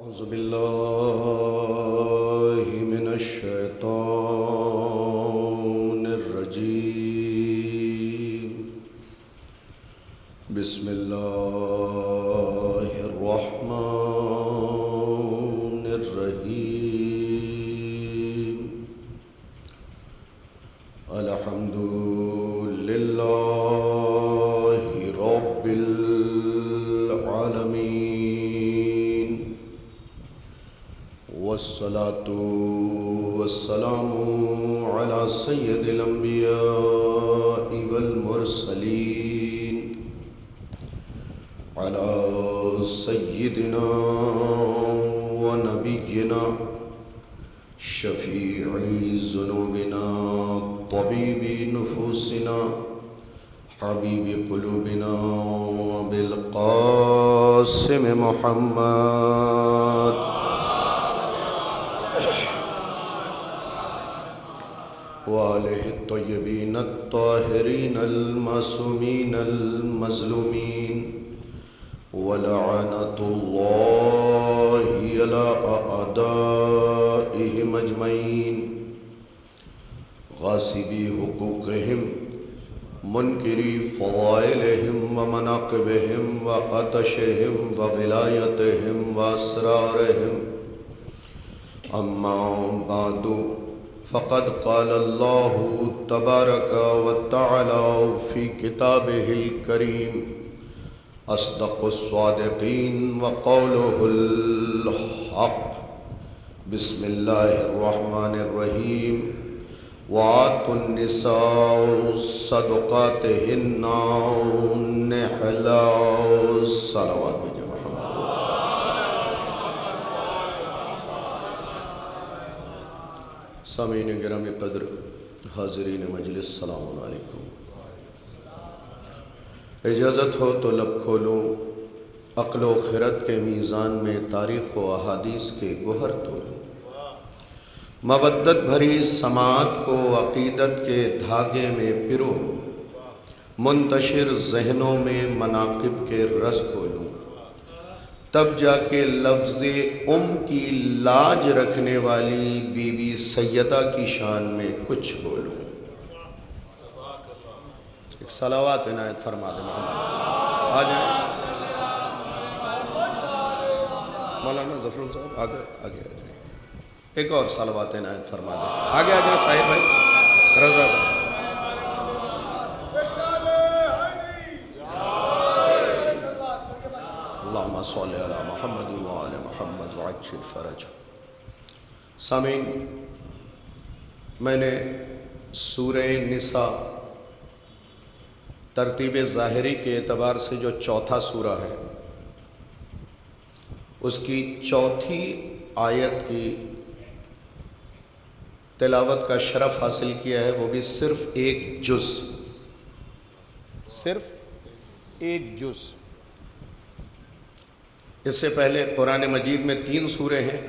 أعوذ بالله من الشيطان الرجيم. بسم الله الرحمن الرحيم. الحمد لله رب العالمين، والصلاة والسلام على سيد الأنبياء والمرسلين، على سيدنا ونبينا شفيع ذنوبنا طبيب نفوسنا حبيب قلوبنا بالقاسم محمد وآله الطيبين الطاهرين المعصومين المظلومين، ولعنة الله على أعدائهم أجمعين، غاصبي حقوقهم، منكري فضائلهم ومناقبهم وعطشهم وولايتهم وأسرارهم. أما بعد، فقد قال الله تبارك وتعالى في كتابه الكريم: أصدق الصادقين وقوله الحق. بسم الله الرحمن الرحيم. وآتوا النساء صدقاتهن نحلا. صلوات بجمع سامعین گرامی قدر، حاضرین مجلس، السلام علیکم. اجازت ہو تو لب کھولوں، عقل و خرد کے میزان میں تاریخ و احادیث کے گوہر تولوں، مودت بھری سماعت کو عقیدت کے دھاگے میں پرو لوں، منتشر ذہنوں میں مناقب کے رس کھولوں، تب جا کے لفظ کی لاج رکھنے والی بی بی سیدہ کی شان میں کچھ بولوں. ایک صلوات عنایت فرما دیں محمد. آ جائیں مولانا ظفر صاحب، آگے آ جائیں. ایک اور صلوات عنایت فرما دیں. آگے آ جائیں صاحب بھائی، رضا صاحب. اللہم صلی علی محمد وآل محمد وعجل فرجہ. سامعین، میں نے سورہ نساء ترتیب ظاہری کے اعتبار سے جو چوتھا سورہ ہے، اس کی چوتھی آیت کی تلاوت کا شرف حاصل کیا ہے، وہ بھی صرف ایک جز. اس سے پہلے قرآن مجید میں 3 سورے ہیں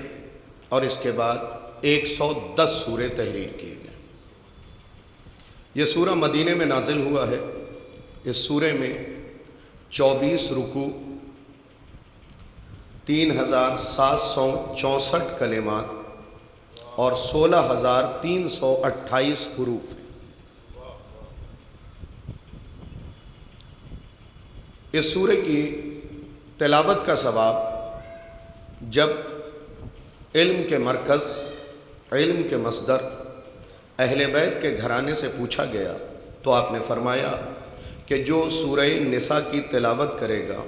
اور اس کے بعد 110 سورے تحریر کیے گئے. یہ سورہ مدینے میں نازل ہوا ہے. اس سورے میں 24 رکوع، 3764 کلمات اور 16328 حروف ہیں. اس سورے کی تلاوت کا ثواب جب علم کے مرکز، علم کے مصدر اہل بیت کے گھرانے سے پوچھا گیا تو آپ نے فرمایا کہ جو سورہ نساء کی تلاوت کرے گا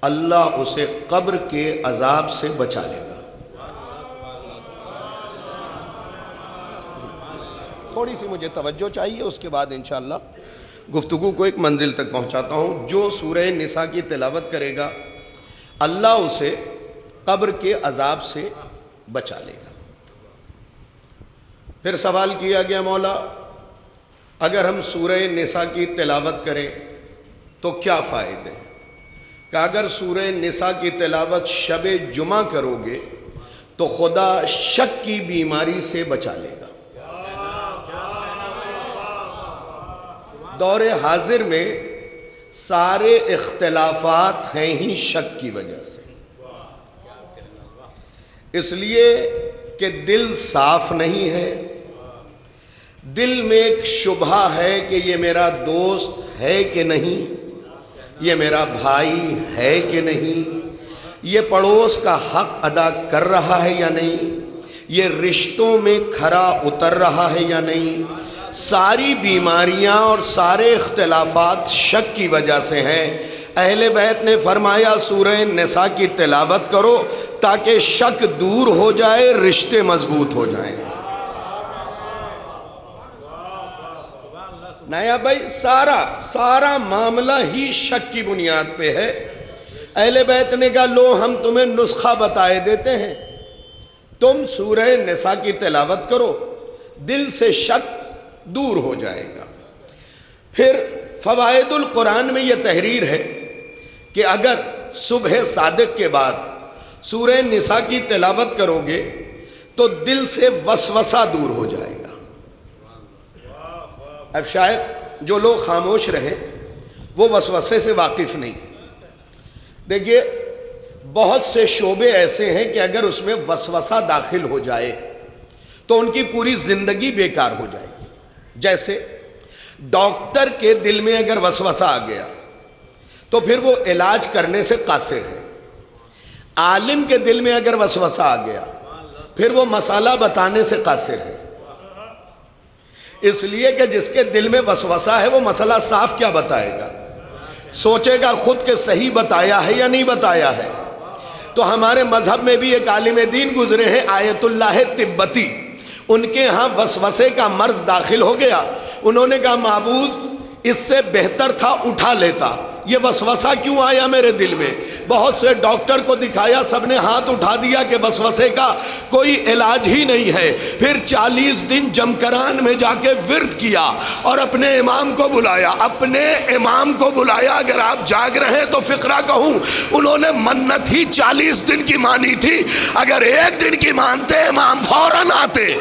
اللہ اسے قبر کے عذاب سے بچا لے گا. تھوڑی سی مجھے توجہ چاہیے، اس کے بعد انشاءاللہ گفتگو کو ایک منزل تک پہنچاتا ہوں. جو سورہ نساء کی تلاوت کرے گا اللہ اسے قبر کے عذاب سے بچا لے گا. پھر سوال کیا گیا، مولا اگر ہم سورہ نساء کی تلاوت کریں تو کیا فائدے ہیں؟ کہ اگر سورہ نساء کی تلاوت شب جمعہ کرو گے تو خدا شک کی بیماری سے بچا لے گا. دور حاضر میں سارے اختلافات ہیں ہی شک کی وجہ سے. اس لیے کہ دل صاف نہیں ہے، دل میں ایک شبہ ہے کہ یہ میرا دوست ہے کہ نہیں، یہ میرا بھائی ہے کہ نہیں، یہ پڑوس کا حق ادا کر رہا ہے یا نہیں، یہ رشتوں میں کھرا اتر رہا ہے یا نہیں۔ ساری بیماریاں اور سارے اختلافات شک کی وجہ سے ہیں۔ اہل بیت نے فرمایا سورہ نساء کی تلاوت کرو تاکہ شک دور ہو جائے، رشتے مضبوط ہو جائیں۔ نیا بھائی سارا معاملہ ہی شک کی بنیاد پہ ہے۔ اہل بیت نے کہا لو ہم تمہیں نسخہ بتائے دیتے ہیں، تم سورہ نساء کی تلاوت کرو، دل سے شک دور ہو جائے گا۔ پھر فوائد القرآن میں یہ تحریر ہے کہ اگر صبح صادق کے بعد سورہ نساء کی تلاوت کرو گے تو دل سے وسوسہ دور ہو جائے گا۔ اب شاید جو لوگ خاموش رہیں وہ وسوسے سے واقف نہیں۔ دیکھیے بہت سے شعبے ایسے ہیں کہ اگر اس میں وسوسہ داخل ہو جائے تو ان کی پوری زندگی بیکار ہو جائے گی۔ جیسے ڈاکٹر کے دل میں اگر وسوسہ آ گیا تو پھر وہ علاج کرنے سے قاصر ہے۔ عالم کے دل میں اگر وسوسہ آ گیا پھر وہ مسئلہ بتانے سے قاصر ہے۔ اس لیے کہ جس کے دل میں وسوسہ ہے وہ مسئلہ صاف کیا بتائے گا، سوچے گا خود کہ صحیح بتایا ہے یا نہیں بتایا ہے۔ تو ہمارے مذہب میں بھی ایک عالم دین گزرے ہیں آیت اللہ تبتی، ان کے ہاں وسوسے کا مرض داخل ہو گیا، انہوں نے کہا معبود اس سے بہتر تھا اٹھا لیتا، یہ وسوسہ کیوں آیا میرے دل میں؟ بہت سے ڈاکٹر کو دکھایا، سب نے ہاتھ اٹھا دیا کہ وسوسے کا کوئی علاج ہی نہیں ہے۔ پھر 40 دن جمکران میں جا کے ورد کیا اور اپنے امام کو بلایا، اگر آپ جاگ رہے ہیں تو فقرہ کہوں، انہوں نے منت ہی 40 دن کی مانی تھی، اگر ایک دن کی مانتے امام فوراً آتے۔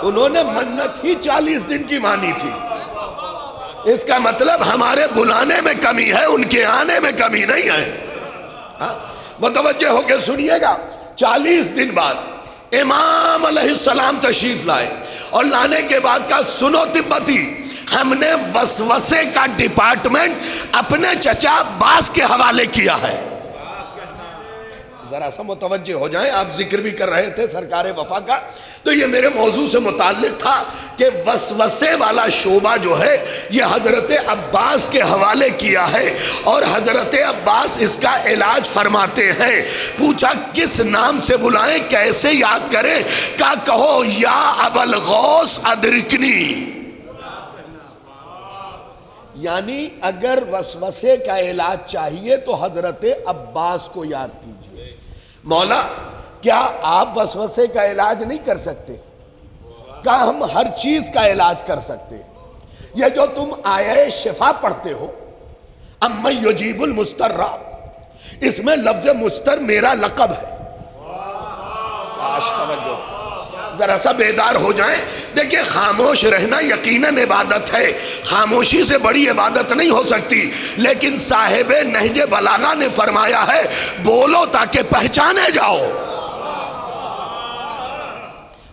انہوں نے منت ہی 40 دن کی مانی تھی۔ اس کا مطلب ہمارے بلانے میں کمی ہے، ان کے آنے میں کمی نہیں ہے۔ متوجہ ہو کے سنیے گا، 40 دن بعد امام علیہ السلام تشریف لائے اور لانے کے بعد کہا سنو تبتی، ہم نے وسوسے کا ڈپارٹمنٹ اپنے چچا عباس کے حوالے کیا ہے۔ ذرا سا متوجہ ہو جائیں، آپ ذکر بھی کر رہے تھے سرکار وفا کا، تو یہ میرے موضوع سے متعلق تھا کہ وسوسے والا شعبہ جو ہے یہ حضرت عباس کے حوالے کیا ہے اور حضرت عباس اس کا علاج فرماتے ہیں۔ پوچھا کس نام سے بلائیں، کیسے یاد کریں؟ کہو یا ابا الغوث ادرکنی، یعنی اگر وسوسے کا علاج چاہیے تو حضرت عباس کو یاد کیجیے۔ مولا کیا آپ وسوسے کا علاج نہیں کر سکتے؟ کیا ہم ہر چیز کا علاج کر سکتے؟ یہ جو تم آیہ شفا پڑھتے ہو، امن یجیب المضطر، اس میں لفظ مضطر میرا لقب ہے۔ کاش توجہ، ذرا سا بیدار ہو جائیں۔ دیکھیں خاموش رہنا یقیناً عبادت ہے، خاموشی سے بڑی عبادت نہیں ہو سکتی، لیکن صاحب نہج بلاغہ نے فرمایا ہے بولو تاکہ پہچانے جاؤ۔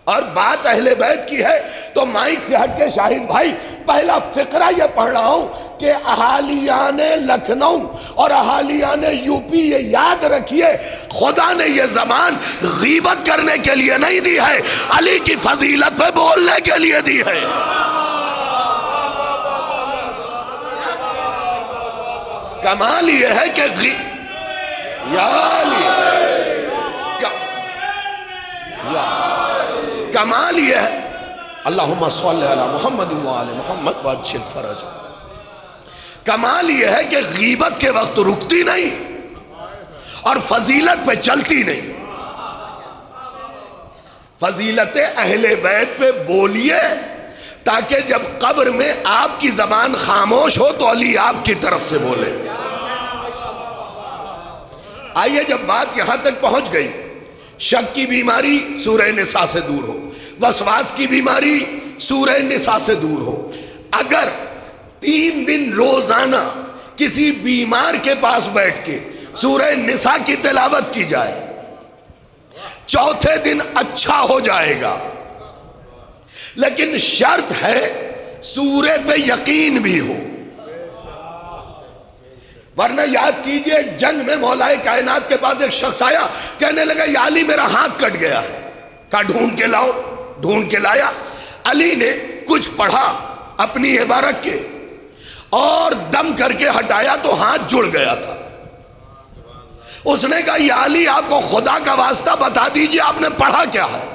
اور بات اہل بیت کی ہے تو مائک سے ہٹ کے شاہد بھائی پہلا فقرہ یہ پڑھ رہا ہوں کہ اہالیان لکھنؤ اور اہالیان یو پی یہ یاد رکھیے، خدا نے یہ زبان غیبت کرنے کے لیے نہیں دی ہے، علی کی فضیلت پہ بولنے کے لیے دی ہے۔ کمال یہ ہے کہ یا علی، کمال یہ ہے، اللہم صلی علی محمد وآل محمد واجل فرج، کمال یہ ہے کہ غیبت کے وقت رکتی نہیں اور فضیلت پہ چلتی نہیں۔ فضیلت اہل بیت پہ بولیے تاکہ جب قبر میں آپ کی زبان خاموش ہو تو علی آپ کی طرف سے بولے۔ آئیے جب بات یہاں تک پہنچ گئی، شک کی بیماری سورہ نساء سے دور ہو، وسواس کی بیماری سورہ نساء سے دور ہو۔ اگر 3 دن روزانہ کسی بیمار کے پاس بیٹھ کے سورہ نساء کی تلاوت کی جائے، چوتھے دن اچھا ہو جائے گا، لیکن شرط ہے سورہ پہ یقین بھی ہو، ورنہ یاد کیجئے ایک جنگ میں مولا کائنات کے پاس ایک شخص آیا، کہنے لگا یا علی میرا ہاتھ کٹ گیا ہے، کہا ڈھونڈ کے لاؤ، ڈھونڈ کے لایا، علی نے کچھ پڑھا اپنی عبارت کے اور دم کر کے ہٹایا تو ہاتھ جڑ گیا تھا۔ اس نے کہا یا علی آپ کو خدا کا واسطہ بتا دیجئے آپ نے پڑھا کیا ہے؟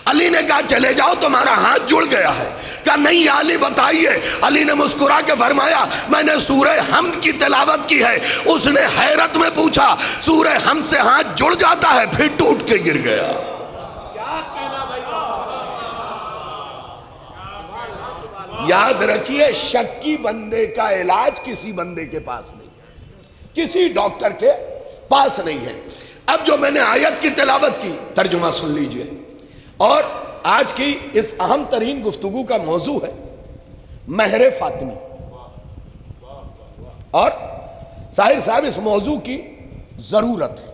علی نے کہا چلے جاؤ تمہارا ہاتھ جڑ گیا ہے۔ کہا نہیں یا علی بتائیے۔ علی نے مسکرا کے فرمایا میں نے سورہ حمد کی تلاوت کی ہے۔ اس نے حیرت میں پوچھا سورہ حمد سے ہاتھ جڑ جاتا ہے؟ پھر ٹوٹ کے گر گیا۔ یاد رکھیے شکی بندے کا علاج کسی بندے کے پاس نہیں، کسی ڈاکٹر کے پاس نہیں ہے۔ اب جو میں نے آیت کی تلاوت کی ترجمہ سن لیجئے، اور آج کی اس اہم ترین گفتگو کا موضوع ہے مہر فاطمی، اور ظاہر صاحب اس موضوع کی ضرورت ہے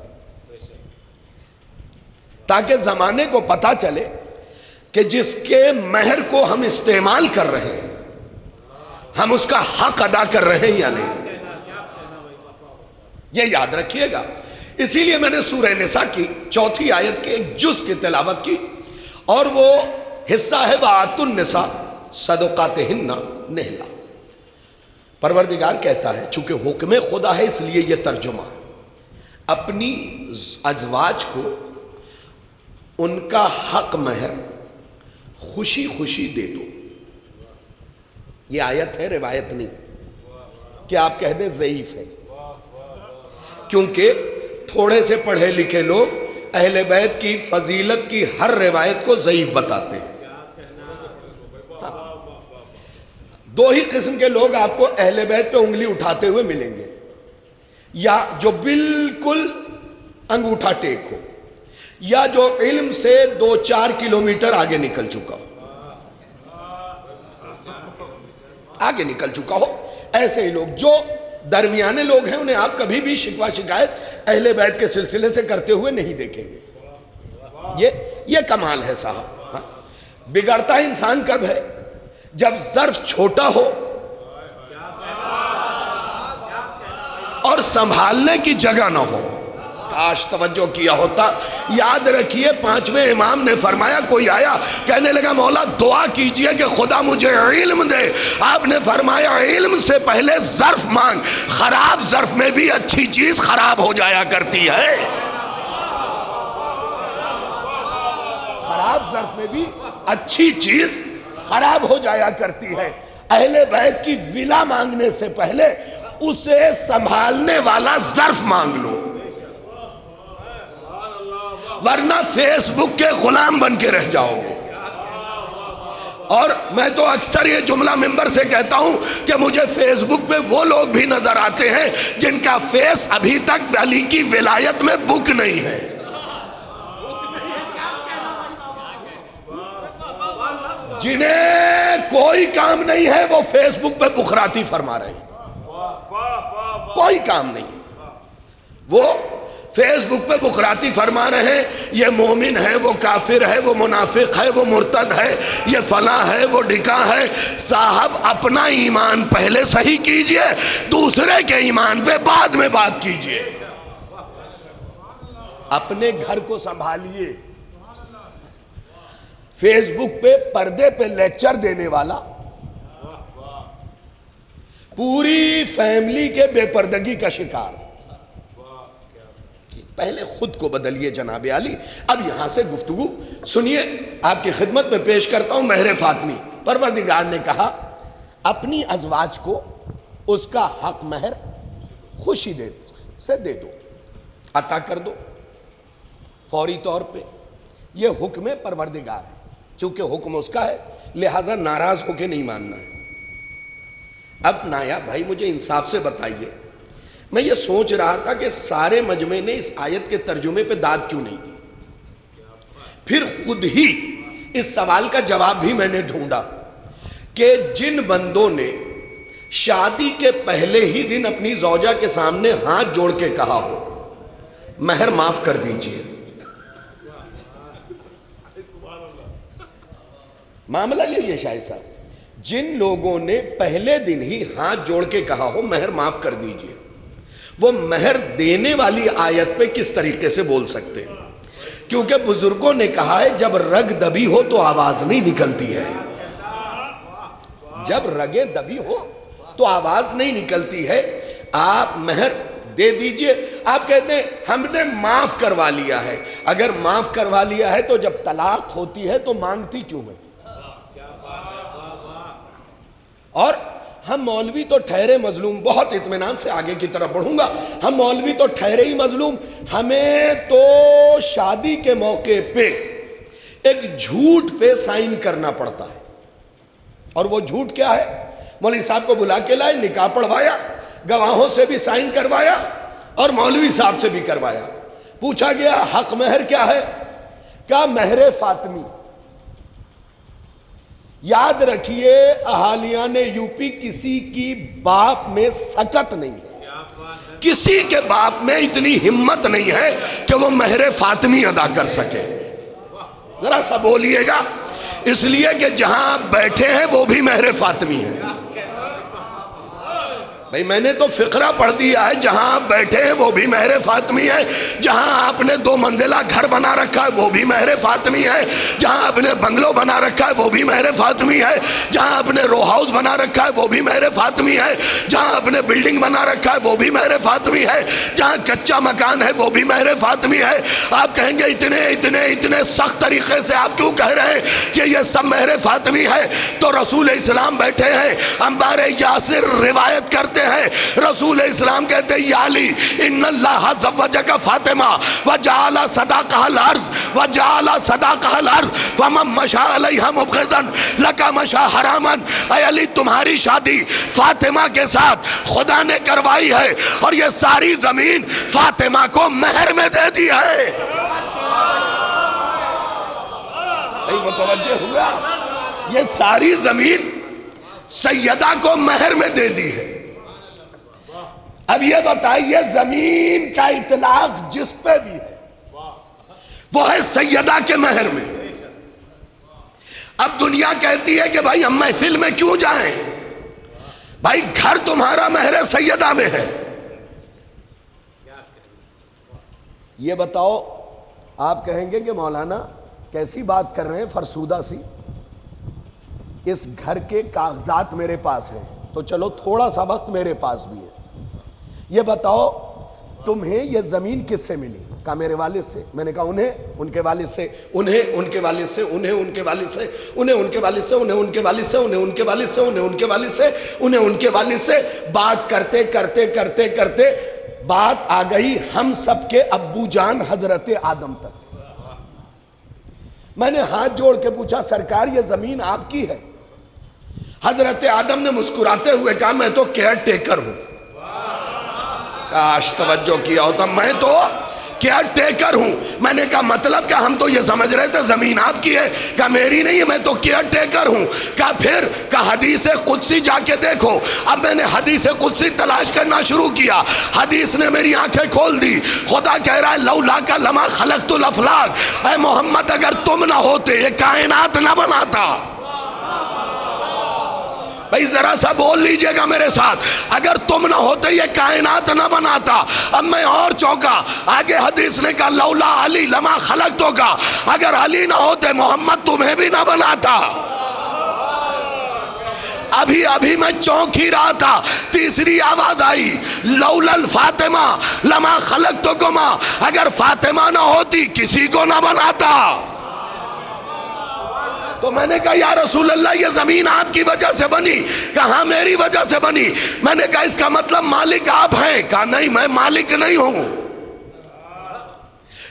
تاکہ زمانے کو پتہ چلے کہ جس کے مہر کو ہم استعمال کر رہے ہیں ہم اس کا حق ادا کر رہے ہیں یا نہیں، یہ یاد رکھیے گا۔ اسی لیے میں نے سورہ نساء کی چوتھی آیت کے ایک جز کی تلاوت کی، اور وہ حصہ ہے وَآتُوا النِّسَاءَ صَدُقَاتِهِنَّ نِحْلًا۔ پروردگار کہتا ہے چونکہ حکم خدا ہے اس لیے یہ ترجمہ ہے، اپنی ازواج کو ان کا حق مہر خوشی خوشی دے دو۔ یہ آیت ہے، روایت نہیں کہ آپ کہہ دیں ضعیف ہے، کیونکہ تھوڑے سے پڑھے لکھے لوگ اہل بیت کی فضیلت کی ہر روایت کو ضعیف بتاتے ہیں۔ دو ہی قسم کے لوگ آپ کو اہل بیت پہ انگلی اٹھاتے ہوئے ملیں گے، یا جو بالکل انگوٹھا ٹیک ہو، یا جو علم سے 2-4 کلومیٹر آگے نکل چکا ہو، آگے نکل چکا ہو۔ ایسے ہی لوگ جو درمیانے لوگ ہیں انہیں آپ کبھی بھی شکوہ شکایت اہل بیت کے سلسلے سے کرتے ہوئے نہیں دیکھیں گے۔ یہ کمال ہے صاحب۔ بگڑتا انسان کب ہے؟ جب ظرف چھوٹا ہو اور سنبھالنے کی جگہ نہ ہو۔ کاش توجہ کیا ہوتا۔ یاد رکھیے 5ویں امام نے فرمایا، کوئی آیا کہنے لگا مولا دعا کیجئے کہ خدا مجھے علم دے۔ آپ نے فرمایا علم سے پہلے ظرف مانگ، خراب ظرف میں بھی اچھی چیز خراب ہو جایا کرتی ہے، خراب ظرف میں بھی اچھی چیز خراب ہو جایا کرتی ہے۔ اہل بیت کی ولا مانگنے سے پہلے اسے سنبھالنے والا ظرف مانگ لو، ورنہ فیس بک کے غلام بن کے رہ جاؤ گے۔ اور میں تو اکثر یہ جملہ ممبر سے کہتا ہوں کہ مجھے فیس بک پہ وہ لوگ بھی نظر آتے ہیں جن کا فیس ابھی تک ولی کی ولایت میں بک نہیں ہے، جنہیں کوئی کام نہیں ہے وہ فیس بک پہ بخراتی فرما رہے ہیں، کوئی کام نہیں ہے، وہ فیس بک پہ بخراتی فرما رہے ہیں، یہ مومن ہے، وہ کافر ہے، وہ منافق ہے، وہ مرتد ہے، یہ فلاں ہے، وہ ڈھکا ہے۔ صاحب اپنا ایمان پہلے صحیح کیجئے، دوسرے کے ایمان پہ بعد میں بات کیجئے، اپنے گھر کو سنبھالیے۔ فیس بک پہ پردے پہ لیکچر دینے والا پوری فیملی کے بے پردگی کا شکار۔ پہلے خود کو بدلیے جناب علی۔ اب یہاں سے گفتگو سنیے، آپ کی خدمت میں پیش کرتا ہوں مہر فاطمی۔ پروردگار نے کہا اپنی ازواج کو اس کا حق مہر خوشی سے دے دو، عطا کر دو فوری طور پہ۔ یہ حکم پروردگار ہے، چونکہ حکم اس کا ہے لہذا ناراض ہو کے نہیں ماننا ہے۔ اب نایا بھائی مجھے انصاف سے بتائیے، میں یہ سوچ رہا تھا کہ سارے مجمع نے اس آیت کے ترجمے پہ داد کیوں نہیں دی، پھر خود ہی اس سوال کا جواب بھی میں نے ڈھونڈا کہ جن بندوں نے شادی کے پہلے ہی دن اپنی زوجہ کے سامنے ہاتھ جوڑ کے کہا ہو مہر معاف کر دیجئے. معاملہ یہی ہے شاہد صاحب، جن لوگوں نے پہلے دن ہی ہاتھ جوڑ کے کہا ہو مہر معاف کر دیجئے، وہ مہر دینے والی آیت پہ کس طریقے سے بول سکتے ہیں؟ کیونکہ بزرگوں نے کہا ہے جب رگ دبی ہو تو آواز نہیں نکلتی ہے. جب رگیں دبی ہو تو آواز نہیں نکلتی ہے. آپ مہر دے دیجئے. آپ کہتے ہیں ہم نے معاف کروا لیا ہے. اگر معاف کروا لیا ہے تو جب طلاق ہوتی ہے تو مانگتی کیوں ہے؟ اور ہم مولوی تو ٹھہرے مظلوم، بہت اطمینان سے آگے کی طرف بڑھوں گا، ہم مولوی تو ٹھہرے ہی مظلوم. ہمیں تو شادی کے موقع پہ ایک جھوٹ پہ سائن کرنا پڑتا ہے. اور وہ جھوٹ کیا ہے؟ مولوی صاحب کو بلا کے لائے، نکاح پڑھوایا، گواہوں سے بھی سائن کروایا اور مولوی صاحب سے بھی کروایا. پوچھا گیا حق مہر کیا ہے؟ کہا مہر فاطمی. یاد رکھیے اہالیان یو پی کسی کی باپ میں سکت نہیں ہے، کسی کے باپ میں اتنی ہمت نہیں ہے کہ وہ مہر فاطمی ادا کر سکے. ذرا سا بولیے گا. اس لیے کہ جہاں آپ بیٹھے ہیں وہ بھی مہر فاطمی ہے. بھئی میں نے تو فقرہ پڑھ دیا ہے، جہاں آپ بیٹھے ہیں وہ بھی مہر فاطمی ہے. جہاں آپ نے 2 منزلہ گھر بنا رکھا ہے وہ بھی مہر فاطمی ہے. جہاں آپ نے بنگلو بنا رکھا ہے وہ بھی مہر فاطمی ہے. جہاں آپ نے رو ہاؤس بنا رکھا ہے وہ بھی مہر فاطمی ہے. جہاں آپ نے بلڈنگ بنا رکھا ہے وہ بھی مہر فاطمی ہے. جہاں کچا مکان ہے وہ بھی مہر فاطمی ہے. آپ کہیں گے اتنے سخت طریقے سے آپ کیوں کہہ رہے ہیں کہ یہ سب مہر فاطمی ہے؟ تو رسول اسلام بیٹھے ہیں، انبار یاسر روایت کرتے ہیں، رسول اسلام کہتے ہیں یا علی ان اللہ زوجک فاطمہ وجعل صداقہ الارض وجعل صداقہ الارض فمن مشا علیہا مبغضا لک مشا حراما. اے علی تمہاری شادی فاطمہ کے ساتھ خدا نے کروائی ہے اور یہ ساری زمین فاطمہ کو مہر میں دے دی ہے. متوجہ ہوا؟ یہ ساری زمین سیدہ کو مہر میں دے دی ہے. اب یہ بتائیے زمین کا اطلاق جس پہ بھی ہے وہ ہے سیدہ کے مہر میں. اب دنیا کہتی ہے کہ بھائی ہم محفل میں کیوں جائیں؟ بھائی گھر تمہارا مہر سیدہ میں ہے. یہ بتاؤ، آپ کہیں گے کہ مولانا کیسی بات کر رہے ہیں فرسودہ سی، اس گھر کے کاغذات میرے پاس ہیں تو چلو تھوڑا سا وقت میرے پاس بھی ہے. یہ بتاؤ تمہیں یہ زمین کس سے ملی؟ کہا میرے والد سے. میں نے کہا انہیں ان کے والد سے، انہیں ان کے والد سے، انہیں ان کے والد سے، انہیں ان کے والد سے، انہیں ان کے والد سے، انہیں ان کے والد سے، انہیں ان کے والد سے، انہیں ان کے والد سے. بات کرتے کرتے کرتے کرتے بات آ گئی ہم سب کے ابو جان حضرت آدم تک. میں نے ہاتھ جوڑ کے پوچھا سرکار یہ زمین آپ کی ہے؟ حضرت آدم نے مسکراتے ہوئے کہا میں تو کیئر ٹیکر ہوں. کاش توجہ کیا ہوتا، میں تو کیئر ٹیکر ہوں. میں نے کہا مطلب کیا؟ ہم تو یہ سمجھ رہے تھے زمین آپ کی ہے. کہا میری نہیں ہے، میں تو کیئر ٹیکر ہوں. کہا پھر؟ کہا حدیث قدسی جا کے دیکھو. اب میں نے حدیث قدسی تلاش کرنا شروع کیا، حدیث نے میری آنکھیں کھول دی. خدا کہہ رہا ہے لولا کا لما خلقت الافلاق، اے محمد اگر تم نہ ہوتے یہ کائنات نہ بناتا. بھئی ذرا سا بول لیجئے گا میرے ساتھ، اگر تم نہ ہوتے یہ کائنات نہ بناتا. اب میں اور چوکا، آگے حدیث نے کہا لولا علی لما خلقتو کا، اگر علی نہ ہوتے محمد تمہیں بھی نہ بناتا. ابھی میں چونک ہی رہا تھا، تیسری آواز آئی لولا الفاطمہ لما خلقتکما، اگر فاطمہ نہ ہوتی کسی کو نہ بناتا. تو میں نے کہا یا رسول اللہ یہ زمین آپ کی وجہ سے بنی؟ کہا میری وجہ سے بنی. میں نے کہا اس کا مطلب مالک آپ ہیں؟ کہا نہیں میں مالک نہیں ہوں.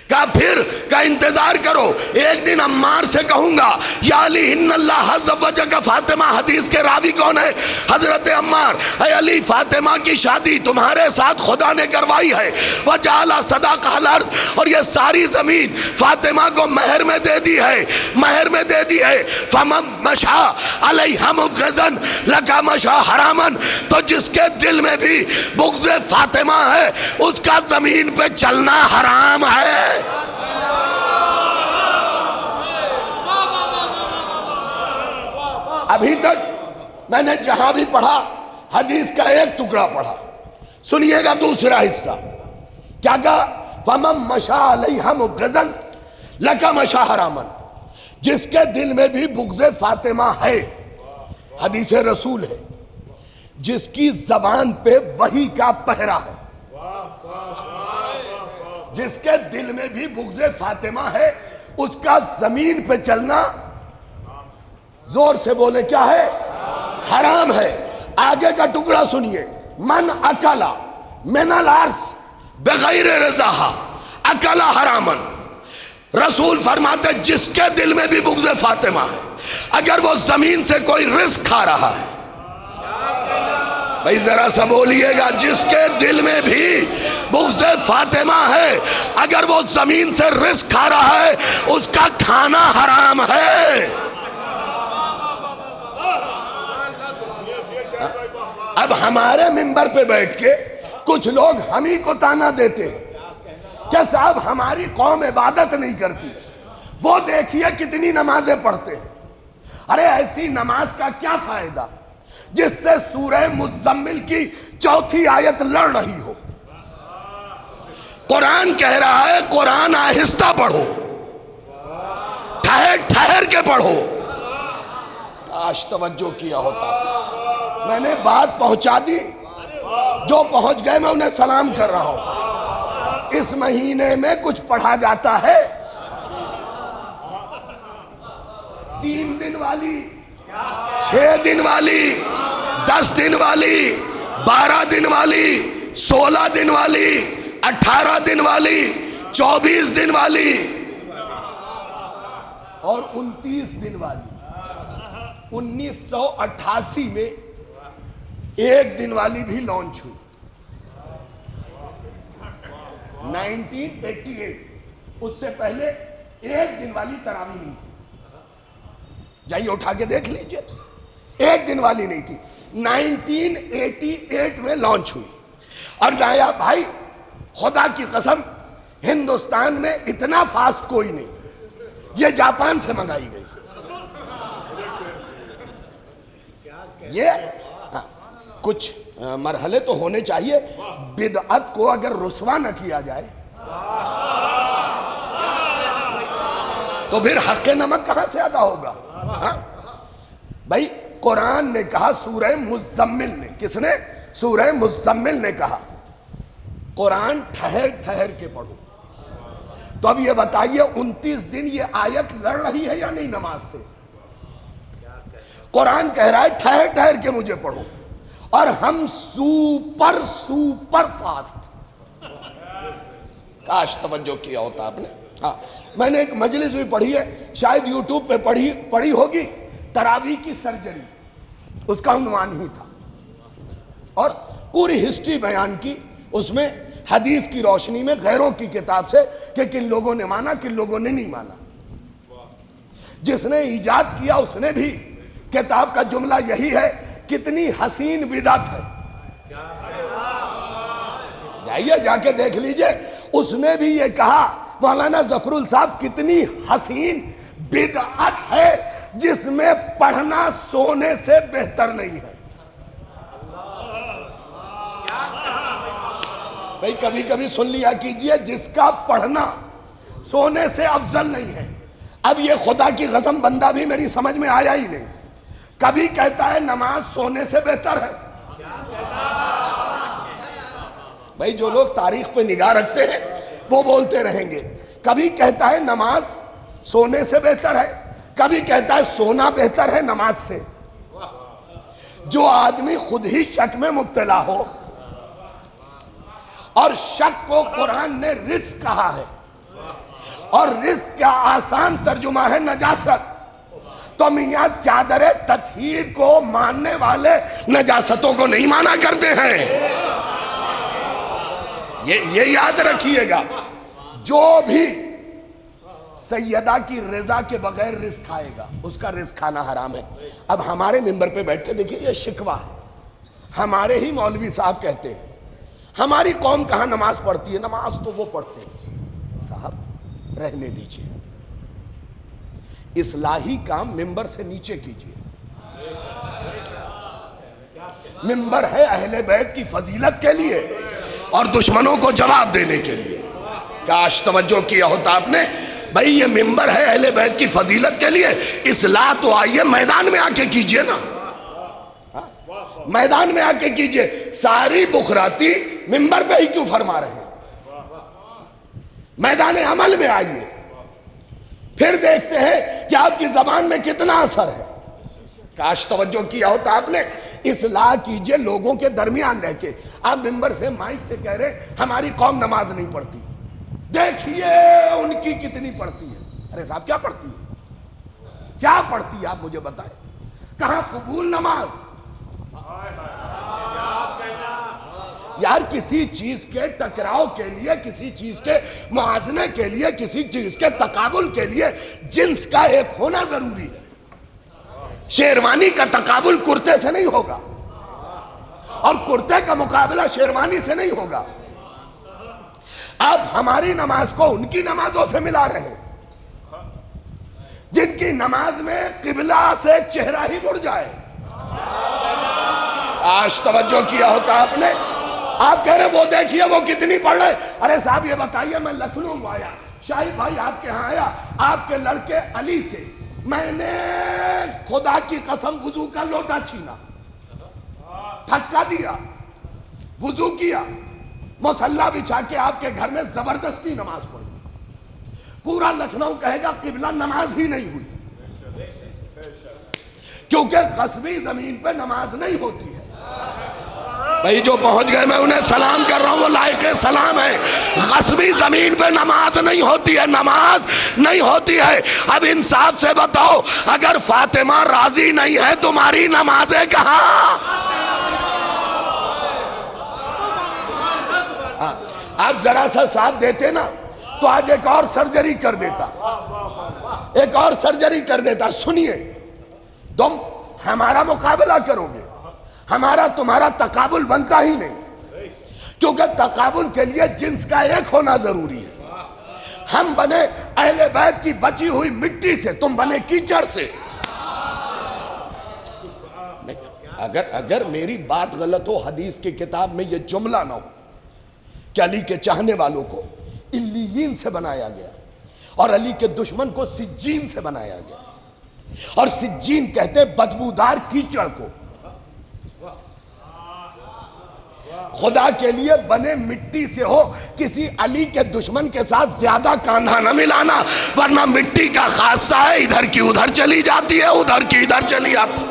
کہا پھر کا انتظار کرو، ایک دن عمار سے کہوں گا یا علی ان اللہ زوجک فاطمہ، حدیث کے راوی کون ہے؟ حضرت عمار، اے علی فاطمہ کی شادی تمہارے ساتھ خدا نے کروائی ہے، وجعل صداقہ الارض، اور یہ ساری زمین فاطمہ کو مہر میں دے دی ہے، مہر میں دے دی ہے، فمن مشا علیہ مبغضا لکا مشا حراما، تو جس کے دل میں بھی بغض فاطمہ ہے اس کا زمین پہ چلنا حرام ہے۔ ابھی تک میں نے جہاں بھی پڑھا حدیث کا ایک ٹکڑا پڑھا، سنیے گا دوسرا حصہ کیا کہا؟ فَمَن مَشَا عَلَيْهَا مُبْغِضًا لَكَ مَشَا حَرَامًا، جس کے دل میں بھی بغض فاطمہ ہے، حدیث رسول ہے، جس کی زبان پہ وحی کا پہرا ہے، جس کے دل میں بھی بغض فاطمہ ہے اس کا زمین پہ چلنا، زور سے بولے کیا ہے؟ حرام ہے۔ آگے کا ٹکڑا سنیے، من اکلا من الارض بغیر رضاہا اکلا حراما، رسول فرماتے جس کے دل میں بھی بغض فاطمہ ہے اگر وہ زمین سے کوئی رزق کھا رہا ہے، بھئی ذرا سا بولیے گا، جس کے دل میں بھی بغض فاطمہ ہے اگر وہ زمین سے رزق کھا رہا ہے اس کا کھانا حرام ہے۔ اب ہمارے منبر پہ بیٹھ کے کچھ لوگ ہم ہی کو تانا دیتے ہیں کہ صاحب ہماری قوم عبادت نہیں کرتی، وہ دیکھیے کتنی نمازیں پڑھتے ہیں۔ ارے ایسی نماز کا کیا فائدہ جس سے سورہ مزمل کی 4تھی آیت لڑ رہی ہو؟ قرآن کہہ رہا ہے قرآن آہستہ پڑھو، ٹھہر ٹھہر کے پڑھو۔ کاش توجہ کیا ہوتا، میں نے بات پہنچا دی، جو پہنچ گئے میں انہیں سلام کر رہا ہوں۔ اس مہینے میں کچھ پڑھا جاتا ہے 3 دن والی، 6 دن والی، 10 دن والی، 12 دن والی، 16 دن والی، 18 دن والی، 24 دن والی اور 29 دن والی۔ 1988 میں 1 دن والی بھی لانچ ہوئی، 1988، اس سے پہلے 1 دن والی تراویح نہیں تھی، جائیے اٹھا کے دیکھ لیجئے، 1 دن والی نہیں تھی، 1988 میں لانچ ہوئی۔ اور نایا بھائی خدا کی قسم ہندوستان میں اتنا فاسٹ کوئی نہیں، یہ جاپان سے منگائی گئی، یہ کچھ مرحلے تو ہونے چاہیے، بدعت کو اگر رسوا نہ کیا جائے تو پھر حق نمک کہاں سے ادا ہوگا؟ بھائی قرآن نے کہا، سورہ مزمل نے، کس نے؟ سورہ مزمل نے کہا قرآن ٹھہر ٹھہر کے پڑھو۔ تو اب یہ بتائیے 29 دن یہ آیت لڑ رہی ہے یا نہیں نماز سے؟ قرآن کہہ رہا ہے ٹھہر ٹھہر کے مجھے پڑھو، اور ہم سوپر فاسٹ۔ کاش توجہ کیا ہوتا آپ نے۔ ہاں میں نے ایک مجلس بھی پڑھی ہے، شاید یوٹیوب پہ پڑھی ہوگی، تراویح کی سرجری، اس کا عنوان ہی تھا، اور پوری ہسٹری بیان کی اس میں حدیث کی روشنی میں غیروں کی کتاب سے کہ کن لوگوں نے مانا کن لوگوں نے نہیں مانا۔ جس نے ایجاد کیا اس نے بھی، کتاب کا جملہ یہی ہے، کتنی حسین بدعت ہے، جائیے جا کے دیکھ لیجئے، اس نے بھی یہ کہا مولانا ظفر صاحب کتنی حسین بدعت ہے جس میں پڑھنا سونے سے بہتر نہیں ہے۔ بھئی کبھی کبھی سن لیا کیجئے، جس کا پڑھنا سونے سے افضل نہیں ہے۔ اب یہ خدا کی قسم بندہ بھی میری سمجھ میں آیا ہی نہیں، کبھی کہتا ہے نماز سونے سے بہتر ہے۔ بھئی جو لوگ تاریخ پہ نگاہ رکھتے ہیں وہ بولتے رہیں گے، کبھی کہتا ہے نماز سونے سے بہتر ہے، کبھی کہتا ہے سونا بہتر ہے نماز سے۔ جو آدمی خود ہی شک میں مبتلا ہو، اور شک کو قرآن نے رزق کہا ہے، اور رزق کا آسان ترجمہ ہے نجاست. تو میاں چادر تطہیر کو ماننے والے نجاستوں کو نہیں مانا کرتے ہیں. یہ یاد رکھیے گا، جو بھی سیدہ کی رضا کے بغیر رزق کھائے گا اس کا رزق کھانا حرام ہے. اب ہمارے منبر پہ بیٹھ کے دیکھیے، یہ شکوہ ہے. ہمارے ہی مولوی صاحب کہتے ہیں ہماری قوم کہاں نماز پڑھتی ہے. نماز تو وہ پڑھتے ہیں. صاحب رہنے دیجئے، اصلاحی کام ممبر سے نیچے کیجئے. ممبر ہے اہل بیت کی فضیلت کے لیے اور دشمنوں کو جواب دینے کے لیے. کاش توجہ کیا ہوتا آپ نے. بھئی یہ ممبر ہے اہل بیت کی فضیلت کے لیے، اصلاح تو آئیے میدان میں آ کے کیجئے نا. میدان میں آ کے کیجئے. ساری بخراتی ممبر پہ ہی کیوں فرما رہے ہیں؟ میدان عمل میں آئیے، پھر دیکھتے ہیں کہ آپ کی زبان میں کتنا اثر ہے. کاش توجہ کیا ہوتا آپ نے. اصلاح کیجئے لوگوں کے درمیان رہ کے. آپ ممبر سے مائک سے کہہ رہے ہماری قوم نماز نہیں پڑھتی. دیکھیے ان کی کتنی پڑھتی ہے. ارے صاحب کیا پڑھتی ہے؟ کیا پڑھتی ہے آپ مجھے بتائیں. کہاں قبول نماز؟ یار کسی چیز کے ٹکراؤ کے لیے، کسی چیز کے موازنے کے لیے، کسی چیز کے تقابل کے لیے جنس کا ایک ہونا ضروری ہے. شیروانی کا تقابل کرتے سے نہیں ہوگا اور کرتے کا مقابلہ شیروانی سے نہیں ہوگا. اب ہماری نماز کو ان کی نمازوں سے ملا رہے ہیں جن کی نماز میں قبلہ سے چہرہ ہی مڑ جائے. آج توجہ کیا ہوتا آپ نے. آپ کہہ رہے وہ دیکھیے وہ کتنی پڑھ رہے. ارے صاحب یہ بتائیے، میں لکھنؤ میں آیا، شاہد بھائی آپ کے ہاں آیا، آپ کے لڑکے علی سے میں نے خدا کی قسم وضو کا لوٹا چھینا، تھکا دیا، وضو کیا، مصلی بچھا کے آپ کے گھر میں زبردستی نماز پڑھی. پورا لکھنؤ کہے گا قبلہ نماز ہی نہیں ہوئی، کیونکہ غصبی زمین پہ نماز نہیں ہوتی ہے. بھائی جو پہنچ گئے میں انہیں سلام کر رہا ہوں، وہ لائق سلام ہے. غصبی زمین پہ نماز نہیں ہوتی ہے، نماز نہیں ہوتی ہے. اب انصاف سے بتاؤ، اگر فاطمہ راضی نہیں ہے تمہاری نمازیں کہاں؟ آپ ذرا سا ساتھ دیتے نا تو آج ایک اور سرجری کر دیتا، ایک اور سرجری کر دیتا. سنیے، تم ہمارا مقابلہ کرو گے، ہمارا تمہارا تقابل بنتا ہی نہیں، کیونکہ تقابل کے لیے جنس کا ایک ہونا ضروری ہے. ہم بنے اہل بیت کی بچی ہوئی مٹی سے، تم بنے کیچڑ سے. اگر میری بات غلط ہو، حدیث کی کتاب میں یہ جملہ نہ ہو کہ علی کے چاہنے والوں کو علیین سے بنایا گیا اور علی کے دشمن کو سجین سے بنایا گیا، اور سجین کہتے بدبودار کیچڑ کو. خدا کے لیے بنے مٹی سے ہو، کسی علی کے دشمن کے ساتھ زیادہ کاندھا نہ ملانا، ورنہ مٹی کا خاصہ ہے، ادھر کی ادھر چلی جاتی ہے، ادھر کی ادھر چلی جاتی.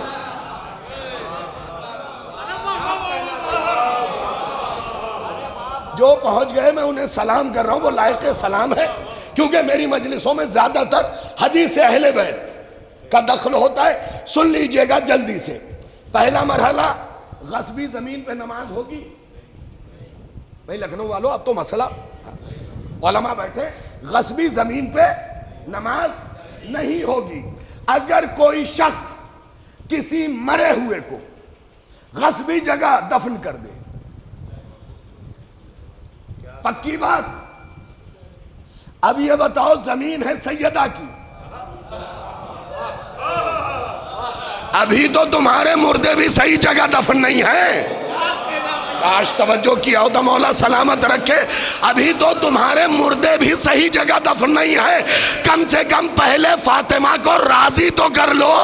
جو پہنچ گئے میں انہیں سلام کر رہا ہوں، وہ لائق سلام ہے، کیونکہ میری مجلسوں میں زیادہ تر حدیث اہل بیت کا دخل ہوتا ہے. سن لیجئے گا جلدی سے. پہلا مرحلہ، غصبی زمین پہ نماز ہوگی. بھئی لکھنؤ والو اب تو مسئلہ، علماء بیٹھے، غصبی زمین پہ نماز نہیں ہوگی. اگر کوئی شخص کسی مرے ہوئے کو غصبی جگہ دفن کر دے، پکی بات. اب یہ بتاؤ، زمین ہے سیدہ کی، ابھی تو تمہارے مردے بھی صحیح جگہ دفن نہیں ہیں. کاش توجہ کیا ہوتا، مولا سلامت رکھے. ابھی تو تمہارے مردے بھی صحیح جگہ دفن نہیں ہیں. کم سے کم پہلے فاطمہ کو راضی تو کر لو،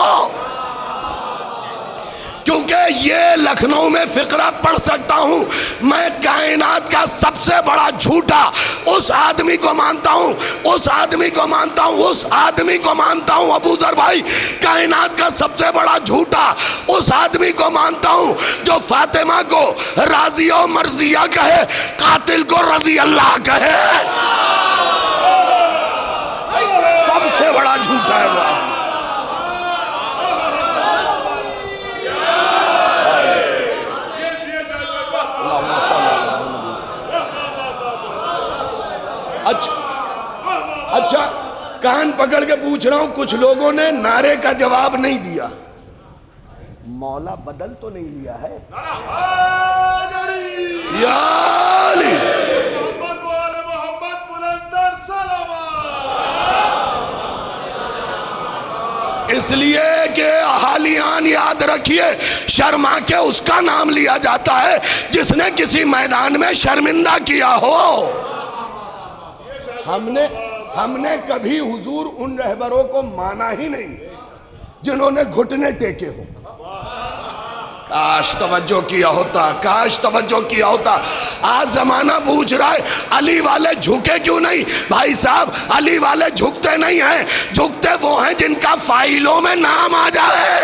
کیونکہ یہ لکھنؤ میں فقرہ پڑھ سکتا ہوں میں. کائنات کا سب سے بڑا جھوٹا اس آدمی کو مانتا ہوں، اس آدمی کو مانتا ہوں، اس آدمی کو مانتا ہوں. ابو ذر بھائی، کائنات کا سب سے بڑا جھوٹا اس آدمی کو مانتا ہوں جو فاطمہ کو راضی و مرضیہ کہے، قاتل کو رضی اللہ کہے. جھوٹا ہے وہ آدمی۔ اچھا کان پکڑ کے پوچھ رہا ہوں، کچھ لوگوں نے نعرے کا جواب نہیں دیا، مولا بدل تو نہیں لیا ہے؟ یا علی اس لیے کہ حالیان یاد رکھیے، شرما کے اس کا نام لیا جاتا ہے جس نے کسی میدان میں شرمندہ کیا ہو۔ ہم نے کبھی حضور ان رہبروں کو مانا ہی نہیں جنہوں نے گھٹنے ٹیکے ہوں۔ کاش توجہ کیا ہوتا، کاش توجہ کیا ہوتا۔ آج زمانہ پوچھ رہا ہے علی والے جھکے کیوں نہیں؟ بھائی صاحب علی والے جھکتے نہیں ہیں، جھکتے وہ ہیں جن کا فائلوں میں نام آ جائے۔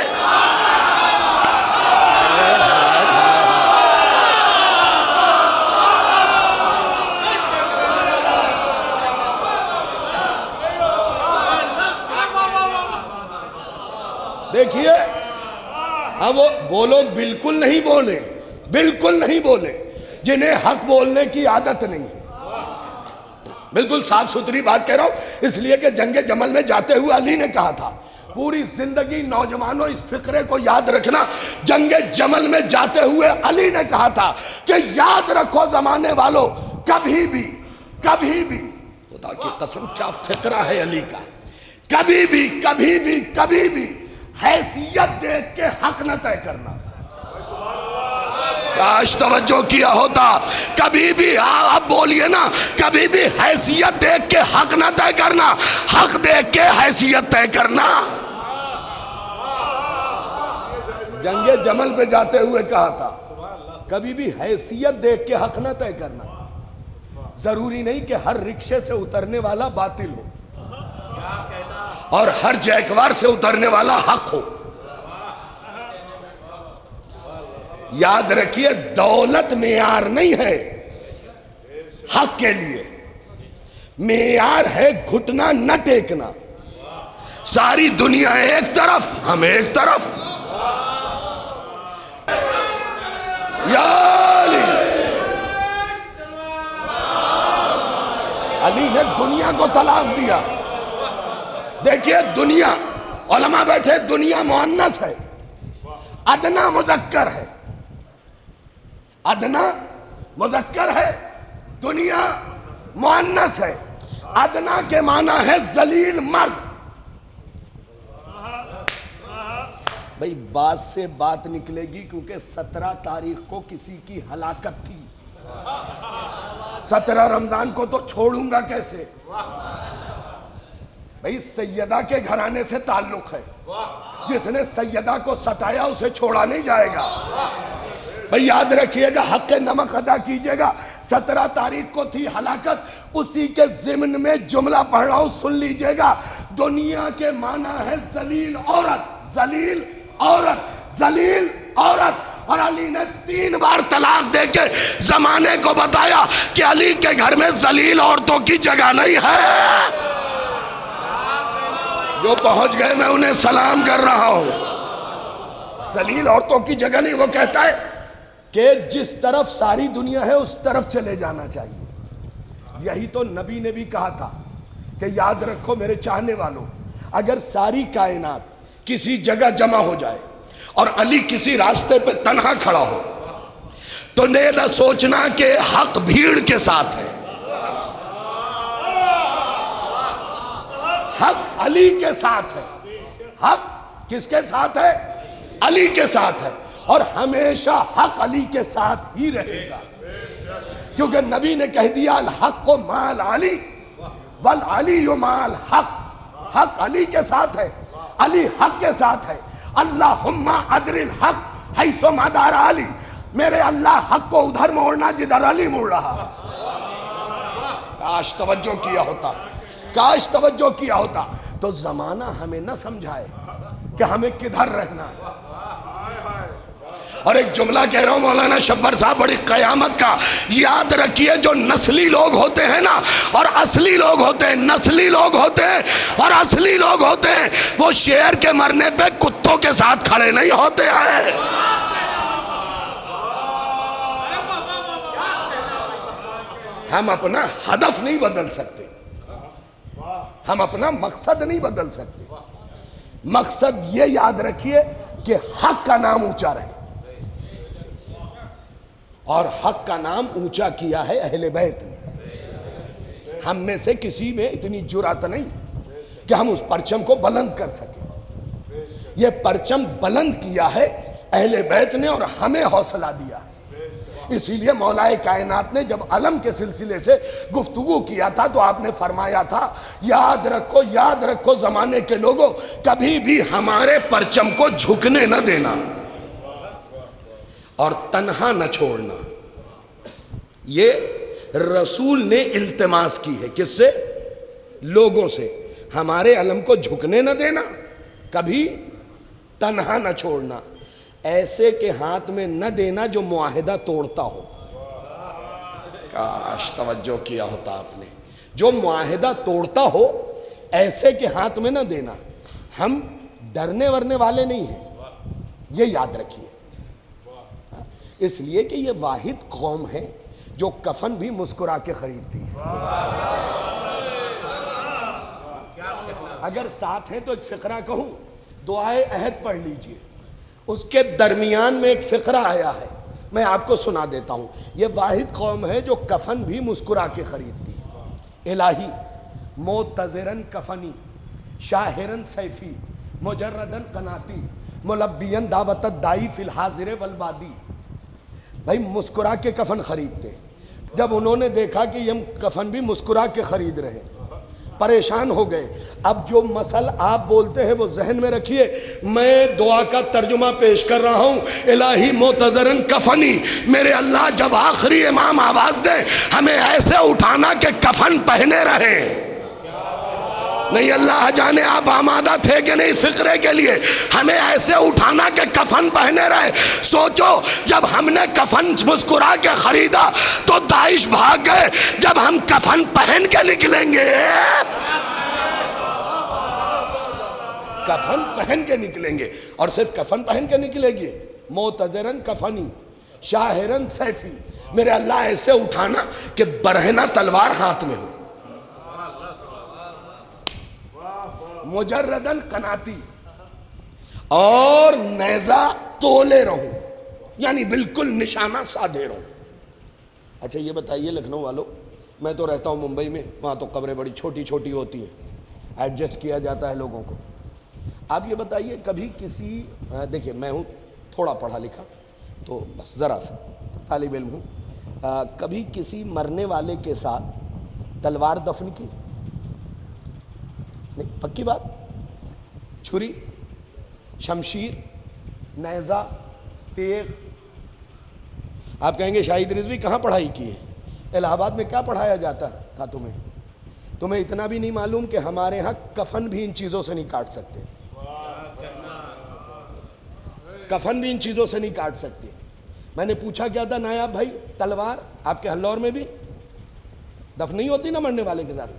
دیکھیے وہ لوگ بالکل نہیں بولے، بالکل نہیں بولے جنہیں حق بولنے کی عادت نہیں ہے۔ بالکل صاف ستھری بات کہہ رہا ہوں، اس لیے کہ جنگ جمل میں جاتے ہوئے علی نے کہا تھا، پوری زندگی نوجوانوں اس فقرے کو یاد رکھنا، جنگ جمل میں جاتے ہوئے علی نے کہا تھا کہ یاد رکھو زمانے والوں، کبھی بھی خدا کی قسم کیا فقرہ ہے علی کا، کبھی بھی حیثیت دیکھ کے حق نہ طے کرنا۔ کاش توجہ کیا ہوتا، کبھی بھی آپ بولیے نا، کبھی بھی حیثیت دیکھ کے حق نہ طے کرنا، حق دیکھ کے حیثیت طے کرنا۔ جنگ جمل پہ جاتے ہوئے کہا تھا کبھی بھی حیثیت دیکھ کے حق نہ طے کرنا۔ ضروری نہیں کہ ہر رکشے سے اترنے والا باطل ہو اور ہر جیکوار سے اترنے والا حق ہو۔ یاد رکھیے دولت معیار نہیں ہے حق کے لیے، معیار ہے گھٹنا نہ ٹیکنا۔ ساری دنیا ایک طرف، ہم ایک طرف۔ یا علی نے دنیا کو طلاق دیا۔ دیکھیے دنیا، علماء بیٹھے، دنیا مؤنث ہے، ادنا مذکر ہے، ادنا مذکر ہے، دنیا مؤنث ہے۔ ادنا کے معنی ہے ذلیل مرد۔ بھئی بات سے بات نکلے گی کیونکہ 17 تاریخ کو کسی کی ہلاکت تھی، 17 رمضان کو تو چھوڑوں گا کیسے؟ بھئی سیدہ کے گھرانے سے تعلق ہے، جس نے سیدہ کو ستایا اسے چھوڑا نہیں جائے گا۔ بھئی یاد رکھیے گا، حق نمک ادا کیجئے گا۔ 17 تاریخ کو تھی ہلاکت، اسی کے ضمن میں جملہ پڑھ رہا ہوں، سن لیجئے گا۔ دنیا کے معنی ہے ذلیل عورت، ذلیل عورت، ذلیل عورت۔ اور علی نے 3 بار طلاق دے کے زمانے کو بتایا کہ علی کے گھر میں ذلیل عورتوں کی جگہ نہیں ہے۔ جو پہنچ گئے میں انہیں سلام کر رہا ہوں۔ ذلیل عورتوں کی جگہ نہیں، وہ کہتا ہے کہ جس طرف ساری دنیا ہے اس طرف چلے جانا چاہیے۔ یہی تو نبی نے بھی کہا تھا کہ یاد رکھو میرے چاہنے والوں، اگر ساری کائنات کسی جگہ جمع ہو جائے اور علی کسی راستے پہ تنہا کھڑا ہو تو نہ سوچنا کہ حق بھیڑ کے ساتھ ہے، حق علی کے ساتھ ہے۔ حق کس کے ساتھ ہے؟ علی کے ساتھ ہے، اور ہمیشہ حق علی کے ساتھ ہی رہے گا، کیونکہ نبی نے کہہ دیا الحق کو مال علی والعلی مال حق۔ حق علی کے ساتھ ہے، علی حق کے ساتھ ہے۔ اللہم ادر الحق حیث مدار علی، میرے اللہ حق کو ادھر موڑنا جدھر علی موڑ رہا۔ کاش توجہ کیا ہوتا، کاش توجہ کیا ہوتا تو زمانہ ہمیں نہ سمجھائے کہ ہمیں کدھر رہنا ہے۔ اور ایک جملہ کہہ رہا ہوں مولانا شبر صاحب، بڑی قیامت کا، یاد رکھیے جو نسلی لوگ ہوتے ہیں نا اور اصل اصلی لوگ ہوتے ہیں، نسلی لوگ ہوتے ہیں، اور اصلی لوگ ہوتے ہیں وہ شیر کے مرنے پہ کتوں کے ساتھ کھڑے نہیں ہوتے ہیں۔ ہم اپنا ہدف نہیں بدل سکتے، ہم اپنا مقصد نہیں بدل سکتے۔ مقصد یہ یاد رکھیے کہ حق کا نام اونچا رہے، اور حق کا نام اونچا کیا ہے اہل بیت نے۔ ہم میں سے کسی میں اتنی جرأت نہیں کہ ہم اس پرچم کو بلند کر سکیں۔ یہ پرچم بلند کیا ہے اہل بیت نے اور ہمیں حوصلہ دیا ہے۔ اسی لیے مولا کائنات نے جب علم کے سلسلے سے گفتگو کیا تھا تو آپ نے فرمایا تھا یاد رکھو زمانے کے لوگوں، کبھی بھی ہمارے پرچم کو جھکنے نہ دینا اور تنہا نہ چھوڑنا۔ یہ رسول نے التماس کی ہے، کس سے؟ لوگوں سے۔ ہمارے علم کو جھکنے نہ دینا، کبھی تنہا نہ چھوڑنا، ایسے کے ہاتھ میں نہ دینا جو معاہدہ توڑتا ہو۔ کاش توجہ کیا ہوتا آپ نے، جو معاہدہ توڑتا ہو ایسے کے ہاتھ میں نہ دینا۔ ہم ڈرنے ورنے والے نہیں ہیں، یہ یاد رکھیے، اس لیے کہ یہ واحد قوم ہے جو کفن بھی مسکرا کے خریدتی ہے۔ اگر ساتھ ہیں تو ایک فقرہ کہوں، دعائے عہد پڑھ لیجئے، اس کے درمیان میں ایک فقرہ آیا ہے، میں آپ کو سنا دیتا ہوں۔ یہ واحد قوم ہے جو کفن بھی مسکرا کے خریدتی ہے۔ الہی معتذرن کفنی شاہرن سیفی مجردن قناتی ملبین دعوت الدائی فی الحاضر والبادی۔ بھائی مسکرا کے کفن خریدتے ہیں۔ جب انہوں نے دیکھا کہ یہ کفن بھی مسکرا کے خرید رہے ہیں، پریشان ہو گئے۔ اب جو مسئل آپ بولتے ہیں وہ ذہن میں رکھیے، میں دعا کا ترجمہ پیش کر رہا ہوں۔ الہی معتذرن کفنی، میرے اللہ جب آخری امام آواز دے ہمیں ایسے اٹھانا کہ کفن پہنے رہے۔ نہیں اللہ جانے آپ آمادہ تھے کہ نہیں فقرے کے لیے، ہمیں ایسے اٹھانا کہ کفن پہنے رہے۔ سوچو جب ہم نے کفن مسکرا کے خریدا تو داعش بھاگ گئے، جب ہم کفن پہن کے نکلیں گے، کفن پہن کے نکلیں گے، اور صرف کفن پہن کے نکلے گی۔ معتذرن کفنی شاہرن سیفی، میرے اللہ ایسے اٹھانا کہ برہنہ تلوار ہاتھ میں ہو، مجردن قناتی، اور نیزہ تولے رہوں، یعنی بالکل نشانہ سادھے رہوں۔ اچھا یہ بتائیے لکھنؤ والوں، میں تو رہتا ہوں ممبئی میں، وہاں تو قبریں بڑی چھوٹی چھوٹی ہوتی ہیں، ایڈجسٹ کیا جاتا ہے لوگوں کو۔ آپ یہ بتائیے کبھی کسی، دیکھیے میں ہوں تھوڑا پڑھا لکھا تو بس ذرا سا طالب علم ہوں، کبھی کسی مرنے والے کے ساتھ تلوار دفن کی؟ نہیں، پکی بات؟ چھری، شمشیر، نیزہ، تیغ؟ آپ کہیں گے شاہد رضوی کہاں پڑھائی کی ہے؟ الہ آباد میں کیا پڑھایا جاتا تھا تمہیں اتنا بھی نہیں معلوم کہ ہمارے ہاں کفن بھی ان چیزوں سے نہیں کاٹ سکتے، کفن بھی ان چیزوں سے نہیں کاٹ سکتے۔ میں نے پوچھا کیا تھا نایاب بھائی، تلوار آپ کے ہلور میں بھی دفن نہیں ہوتی نا مرنے والے کے ساتھ؟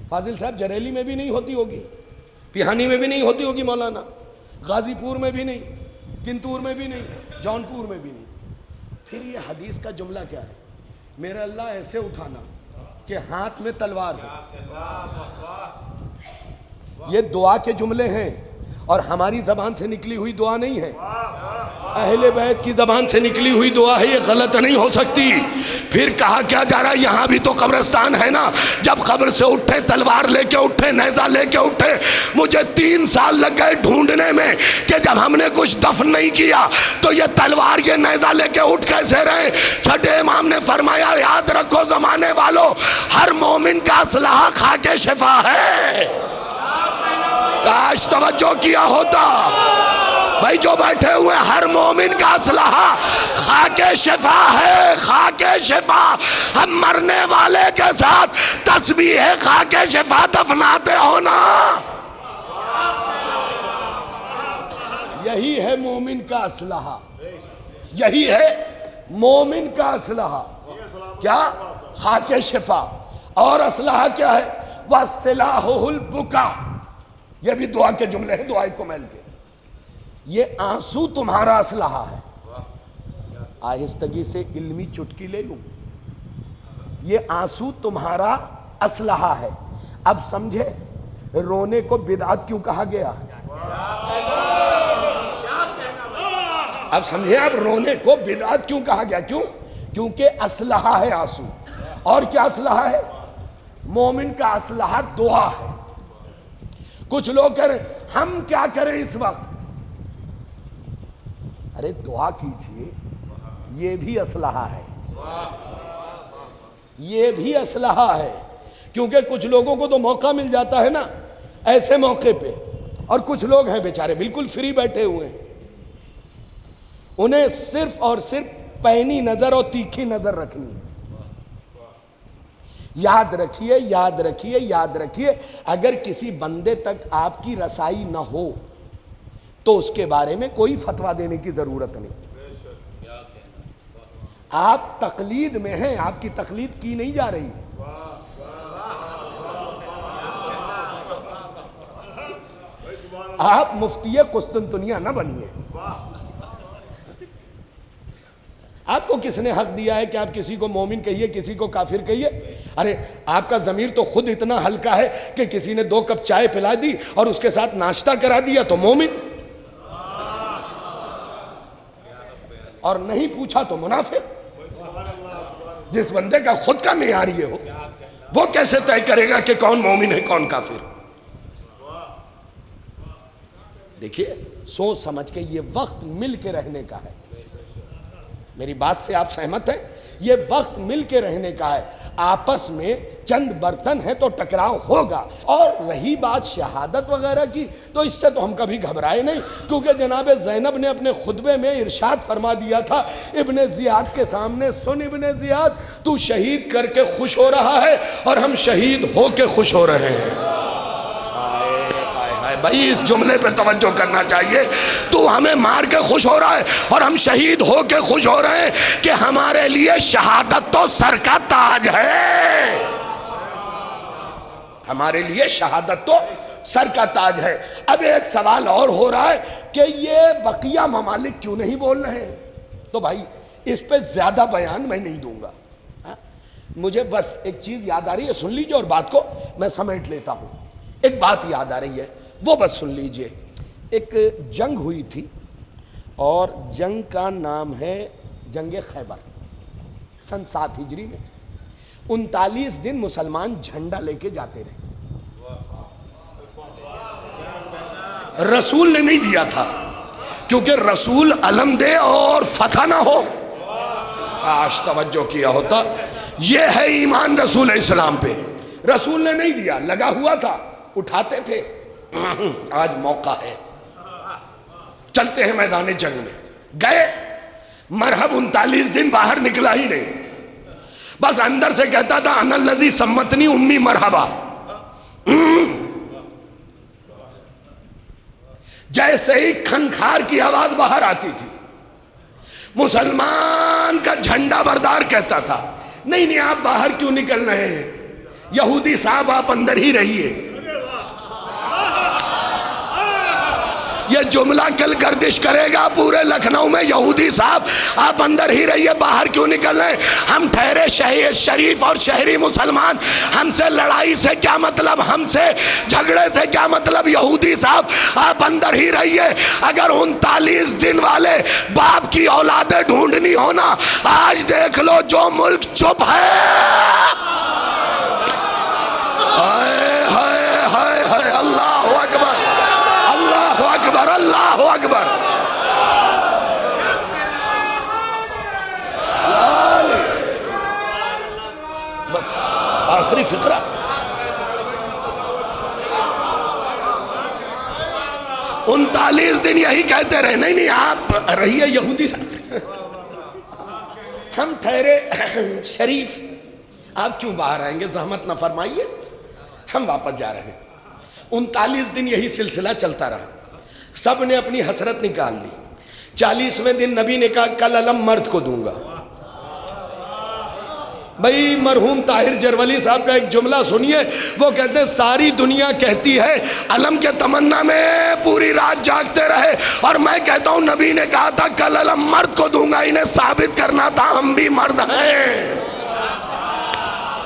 فاضل صاحب جریلی میں بھی نہیں ہوتی ہوگی، پیہانی میں بھی نہیں ہوتی ہوگی مولانا، غازی پور میں بھی نہیں، کنتور میں بھی نہیں، جونپور میں بھی نہیں۔ پھر یہ حدیث کا جملہ کیا ہے؟ میرا اللہ ایسے اٹھانا کہ ہاتھ میں تلوار ہو۔ یہ دعا کے جملے ہیں اور ہماری زبان سے نکلی ہوئی دعا نہیں ہے، اہل بیت کی زبان سے نکلی ہوئی دعا ہے، یہ غلط نہیں ہو سکتی۔ پھر کہا کیا جا رہا ہے، یہاں بھی تو قبرستان ہے نا، جب قبر سے اٹھے تلوار لے کے اٹھے، نیزہ لے کے اٹھے، مجھے 3 سال لگ گئے ڈھونڈنے میں کہ جب ہم نے کچھ دفن نہیں کیا تو یہ تلوار یہ نیزہ لے کے اٹھ کیسے رہے۔ چھٹے امام نے فرمایا یاد رکھو زمانے والوں، ہر مومن کا اسلحہ خاک شفا ہے۔ کاش توجہ کیا ہوتا بھائی، جو بیٹھے ہوئے ہر مومن کا اسلحہ خاک شفا ہے، خاک شفا۔ ہم مرنے والے کے ساتھ تسبیح خاک شفا دفناتے ہو نا، یہی ہے مومن کا اسلحہ، یہی ہے مومن کا اسلحہ۔ کیا؟ خاک شفا۔ اور اسلحہ کیا ہے؟ وَسِلَاحُهُ الْبُكَا، یہ بھی دعا کے جملے ہیں، دعائے کمیل کے. یہ آنسو تمہارا اسلحہ ہے. آہستگی سے علمی چٹکی لے لوں، یہ آنسو تمہارا اسلحہ ہے. اب سمجھے رونے کو بدعت کیوں کہا گیا؟ اب سمجھے اب رونے کو بدعت کیوں کہا گیا؟ کیوں؟ کیونکہ اسلحہ ہے آنسو. اور کیا اسلحہ ہے؟ مومن کا اسلحہ دعا ہے. کچھ لوگ کہہ رہے ہیں ہم کیا کریں اس وقت؟ ارے دعا کیجئے، یہ بھی اسلحہ ہے، یہ بھی اسلحہ ہے. کیونکہ کچھ لوگوں کو تو موقع مل جاتا ہے نا ایسے موقع پہ، اور کچھ لوگ ہیں بیچارے بالکل فری بیٹھے ہوئے ہیں، انہیں صرف اور صرف پینی نظر اور تیکھی نظر رکھنی ہے. یاد رکھیے، یاد رکھیے، یاد رکھیے، اگر کسی بندے تک آپ کی رسائی نہ ہو تو اس کے بارے میں کوئی فتویٰ دینے کی ضرورت نہیں. آپ تقلید میں ہیں، آپ کی تقلید کی نہیں جا رہی. آپ مفتی قسطنطنیہ نہ بنیے. آپ کو کس نے حق دیا ہے کہ آپ کسی کو مومن کہیے، کسی کو کافر کہیے؟ ارے آپ کا ضمیر تو خود اتنا ہلکا ہے کہ کسی نے 2 کپ چائے پلا دی اور اس کے ساتھ ناشتہ کرا دیا تو مومن، اور نہیں پوچھا تو منافق. جس بندے کا خود کا معیار یہ ہو، وہ کیسے طے کرے گا کہ کون مومن ہے کون کافر؟ دیکھیے سوچ سمجھ کے، یہ وقت مل کے رہنے کا ہے. میری بات سے آپ سہمت ہیں؟ یہ وقت مل کے رہنے کا ہے. آپس میں چند برتن ہیں تو ٹکراؤ ہوگا. اور رہی بات شہادت وغیرہ کی، تو اس سے تو ہم کبھی گھبرائے نہیں، کیونکہ جناب زینب نے اپنے خطبے میں ارشاد فرما دیا تھا ابن زیاد کے سامنے، سن ابن زیاد، تو شہید کر کے خوش ہو رہا ہے اور ہم شہید ہو کے خوش ہو رہے ہیں. بھائی اس جملے پہ توجہ کرنا چاہیے. تو ہمیں مار کے خوش ہو رہا ہے اور ہم شہید ہو کے خوش ہو رہے ہیں کہ ہمارے لیے شہادت تو سر کا تاج ہے. ہمارے لیے شہادت تو سر کا تاج ہے. اب ایک سوال اور ہو رہا ہے کہ یہ بقیہ ممالک کیوں نہیں بول رہے ہیں؟ تو بھائی اس پہ زیادہ بیان میں نہیں دوں گا. مجھے بس ایک چیز یاد آ رہی ہے، سن لیجئے اور بات کو میں سمیٹ لیتا ہوں. ایک بات یاد آ رہی ہے، وہ بس سن لیجئے. ایک جنگ ہوئی تھی اور جنگ کا نام ہے جنگ خیبر. سن 7 ہجری میں 39 دن مسلمان جھنڈا لے کے جاتے رہے. رسول نے نہیں دیا تھا، کیونکہ رسول علم دے اور فتح نہ ہو. کاش توجہ کیا ہوتا. یہ ہے ایمان رسول اسلام پہ. رسول نے نہیں دیا، لگا ہوا تھا، اٹھاتے تھے. آج موقع ہے، چلتے ہیں میدان جنگ میں. گئے، مرحب 39 دن باہر نکلا ہی نہیں، بس اندر سے کہتا تھا انا الذی سمتنی امی مرحبا. جیسے ہی کھنکھار کی آواز باہر آتی تھی، مسلمان کا جھنڈا بردار کہتا تھا نہیں آپ باہر کیوں نکل رہے ہیں، یہودی صاحب آپ اندر ہی رہیے. یہ جملہ کل گردش کرے گا پورے لکھنؤ میں، یہودی صاحب آپ اندر ہی رہیے، باہر کیوں نکل رہے ہیں؟ ہم ٹھہرے شریف اور شہری مسلمان، ہم سے لڑائی سے کیا مطلب، ہم سے جھگڑے سے کیا مطلب، یہودی صاحب آپ اندر ہی رہیے. اگر 39 دن والے باپ کی اولادیں ڈھونڈنی ہونا، آج دیکھ لو جو ملک چپ ہے. اللہ اکبر، اللہ اکبر، اللہ اکبر. بس آخری فقرہ. انتالیس دن یہی کہتے رہے نہیں آپ رہیے یہودی صاحب، ہم ٹھہرے شریف، آپ کیوں باہر آئیں گے، زحمت نہ فرمائیے، ہم واپس جا رہے ہیں. 39 دن یہی سلسلہ چلتا رہا. سب نے اپنی حسرت نکال لی. 40ویں دن نبی نے کہا کل علم مرد کو دوں گا. بھئی مرحوم طاہر جرولی صاحب کا ایک جملہ سنیے، وہ کہتے ہیں ساری دنیا کہتی ہے علم کے تمنا میں پوری رات جاگتے رہے، اور میں کہتا ہوں نبی نے کہا تھا کل علم مرد کو دوں گا، انہیں ثابت کرنا تھا ہم بھی مرد ہیں۔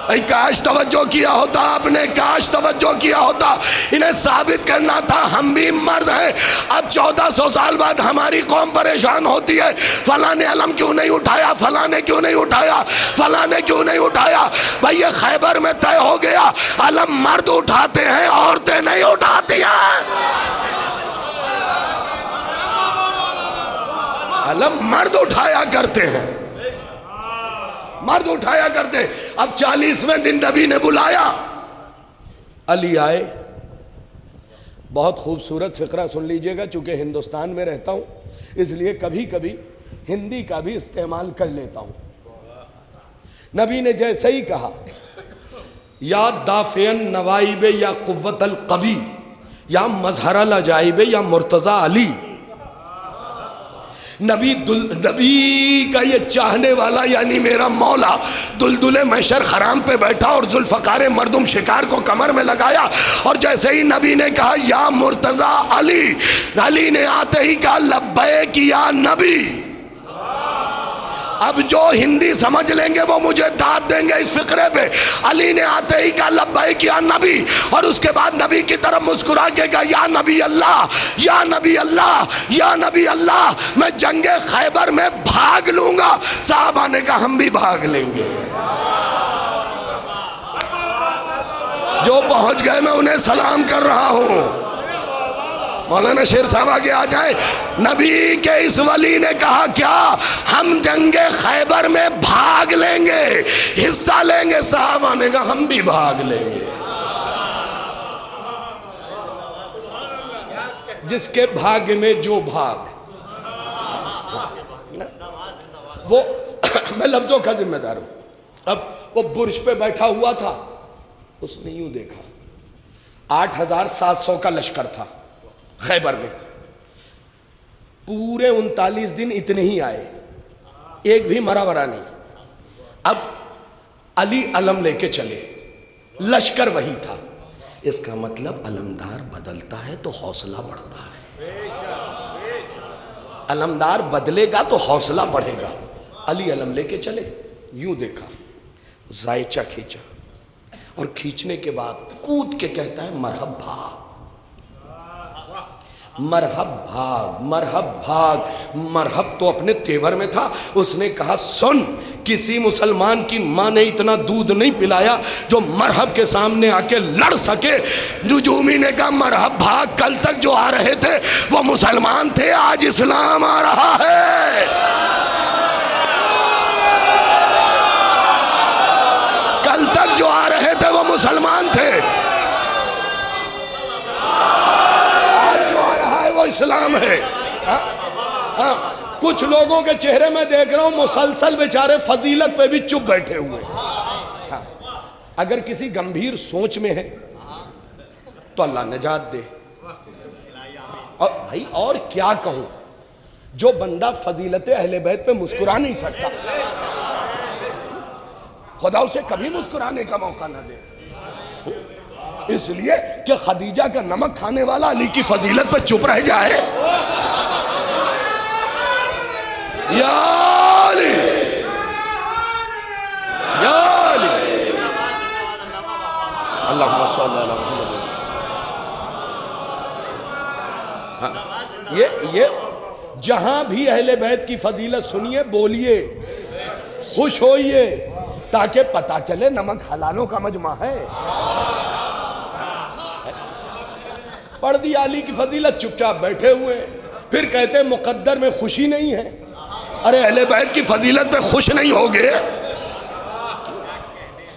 بھئی کاش توجہ کیا ہوتا آپ نے، کاش توجہ کیا ہوتا، انہیں ثابت کرنا تھا ہم بھی مرد ہیں۔ اب 1400 سال بعد ہماری قوم پریشان ہوتی ہے، فلاں نے علم کیوں نہیں اٹھایا، فلاں نے کیوں نہیں اٹھایا، فلاں نے کیوں نہیں اٹھایا۔ بھئی یہ خیبر میں طے ہو گیا، علم مرد اٹھاتے ہیں، عورتیں نہیں اٹھاتی ہیں۔ علم مرد اٹھایا کرتے ہیں، مرد اٹھایا کرتے۔ اب 40ویں دن نبی نے بلایا، علی آئے۔ بہت خوبصورت فقرہ سن لیجئے گا، چونکہ ہندوستان میں رہتا ہوں اس لیے کبھی کبھی ہندی کا بھی استعمال کر لیتا ہوں۔ نبی نے جیسے ہی کہا یا دافعن نوائب یا قوت القوی یا مظہر العجائب یا مرتضی علی، نبی کا یہ چاہنے والا یعنی میرا مولا دلدل محشر خرام پہ بیٹھا اور ذوالفقار مردم شکار کو کمر میں لگایا، اور جیسے ہی نبی نے کہا یا مرتضی علی، علی نے آتے ہی کہا لبیک یا نبی۔ اب جو ہندی سمجھ لیں گے وہ مجھے داد دیں گے اس فقرے پہ۔ علی نے آتے ہی کہا لبیک یا نبی، اور اس کے بعد نبی کی طرف مسکرا کے کہا یا نبی اللہ، یا نبی اللہ، یا نبی اللہ، میں جنگ خیبر میں بھاگ لوں گا۔ صحابہ نے کہا ہم بھی بھاگ لیں گے۔ جو پہنچ گئے میں انہیں سلام کر رہا ہوں۔ مولانا شیر صاحب آگے آ جائیں۔ نبی کے اس ولی نے کہا کیا ہم جنگ خیبر میں بھاگ لیں گے، حصہ لیں گے؟ صحابہ نے کہا ہم بھی بھاگ لیں گے۔ جس کے بھاگ میں جو بھاگ، وہ میں لفظوں کا ذمہ دار ہوں۔ اب وہ برج پہ بیٹھا ہوا تھا، اس نے یوں دیکھا 8700 کا لشکر تھا خیبر میں، پورے 39 دن اتنے ہی آئے، ایک بھی مرا ورا نہیں۔ اب علی علم لے کے چلے، لشکر وہی تھا۔ اس کا مطلب علمدار بدلتا ہے تو حوصلہ بڑھتا ہے، علمدار بدلے گا تو حوصلہ بڑھے گا۔ علی علم لے کے چلے، یوں دیکھا، زائچہ کھینچا، اور کھینچنے کے بعد کود کے کہتا ہے مرحب بھاگ، مرحب بھاگ، مرحب بھاگ۔ مرحب تو اپنے تیور میں تھا۔ اس نے کہا سن، کسی مسلمان کی ماں نے اتنا دودھ نہیں پلایا جو مرحب کے سامنے آ کے لڑ سکے۔ نجومی نے کہا مرحب بھاگ، کل تک جو آ رہے تھے وہ مسلمان تھے، آج اسلام آ رہا ہے۔ کل تک جو آ رہے تھے وہ مسلمان تھے، اسلام ہے۔ ہاں کچھ لوگوں کے چہرے میں دیکھ رہا ہوں مسلسل بیچارے فضیلت پہ بھی چپ بیٹھے ہوئے۔ اگر کسی گمبھیر سوچ میں ہے تو اللہ نجات دے۔ اور بھائی اور کیا کہوں، جو بندہ فضیلت اہل بیت پہ مسکرا نہیں سکتا، خدا اسے کبھی مسکرانے کا موقع نہ دے۔ اس لیے کہ خدیجہ کا نمک کھانے والا علی کی فضیلت پہ چپ رہ جائے۔ یا علی، یا علی، اللہم صلی اللہ علیہ وسلم۔ یہ جہاں بھی اہل بیت کی فضیلت سنیے بولیے، خوش ہوئیے، تاکہ پتہ چلے نمک حلالوں کا مجمع ہے۔ پڑھ دی علی کی فضیلت، چپ چاپ بیٹھے ہوئے، پھر کہتے مقدر میں خوشی نہیں ہے۔ ارے اہل بیت کی فضیلت پہ خوش نہیں ہوگے؟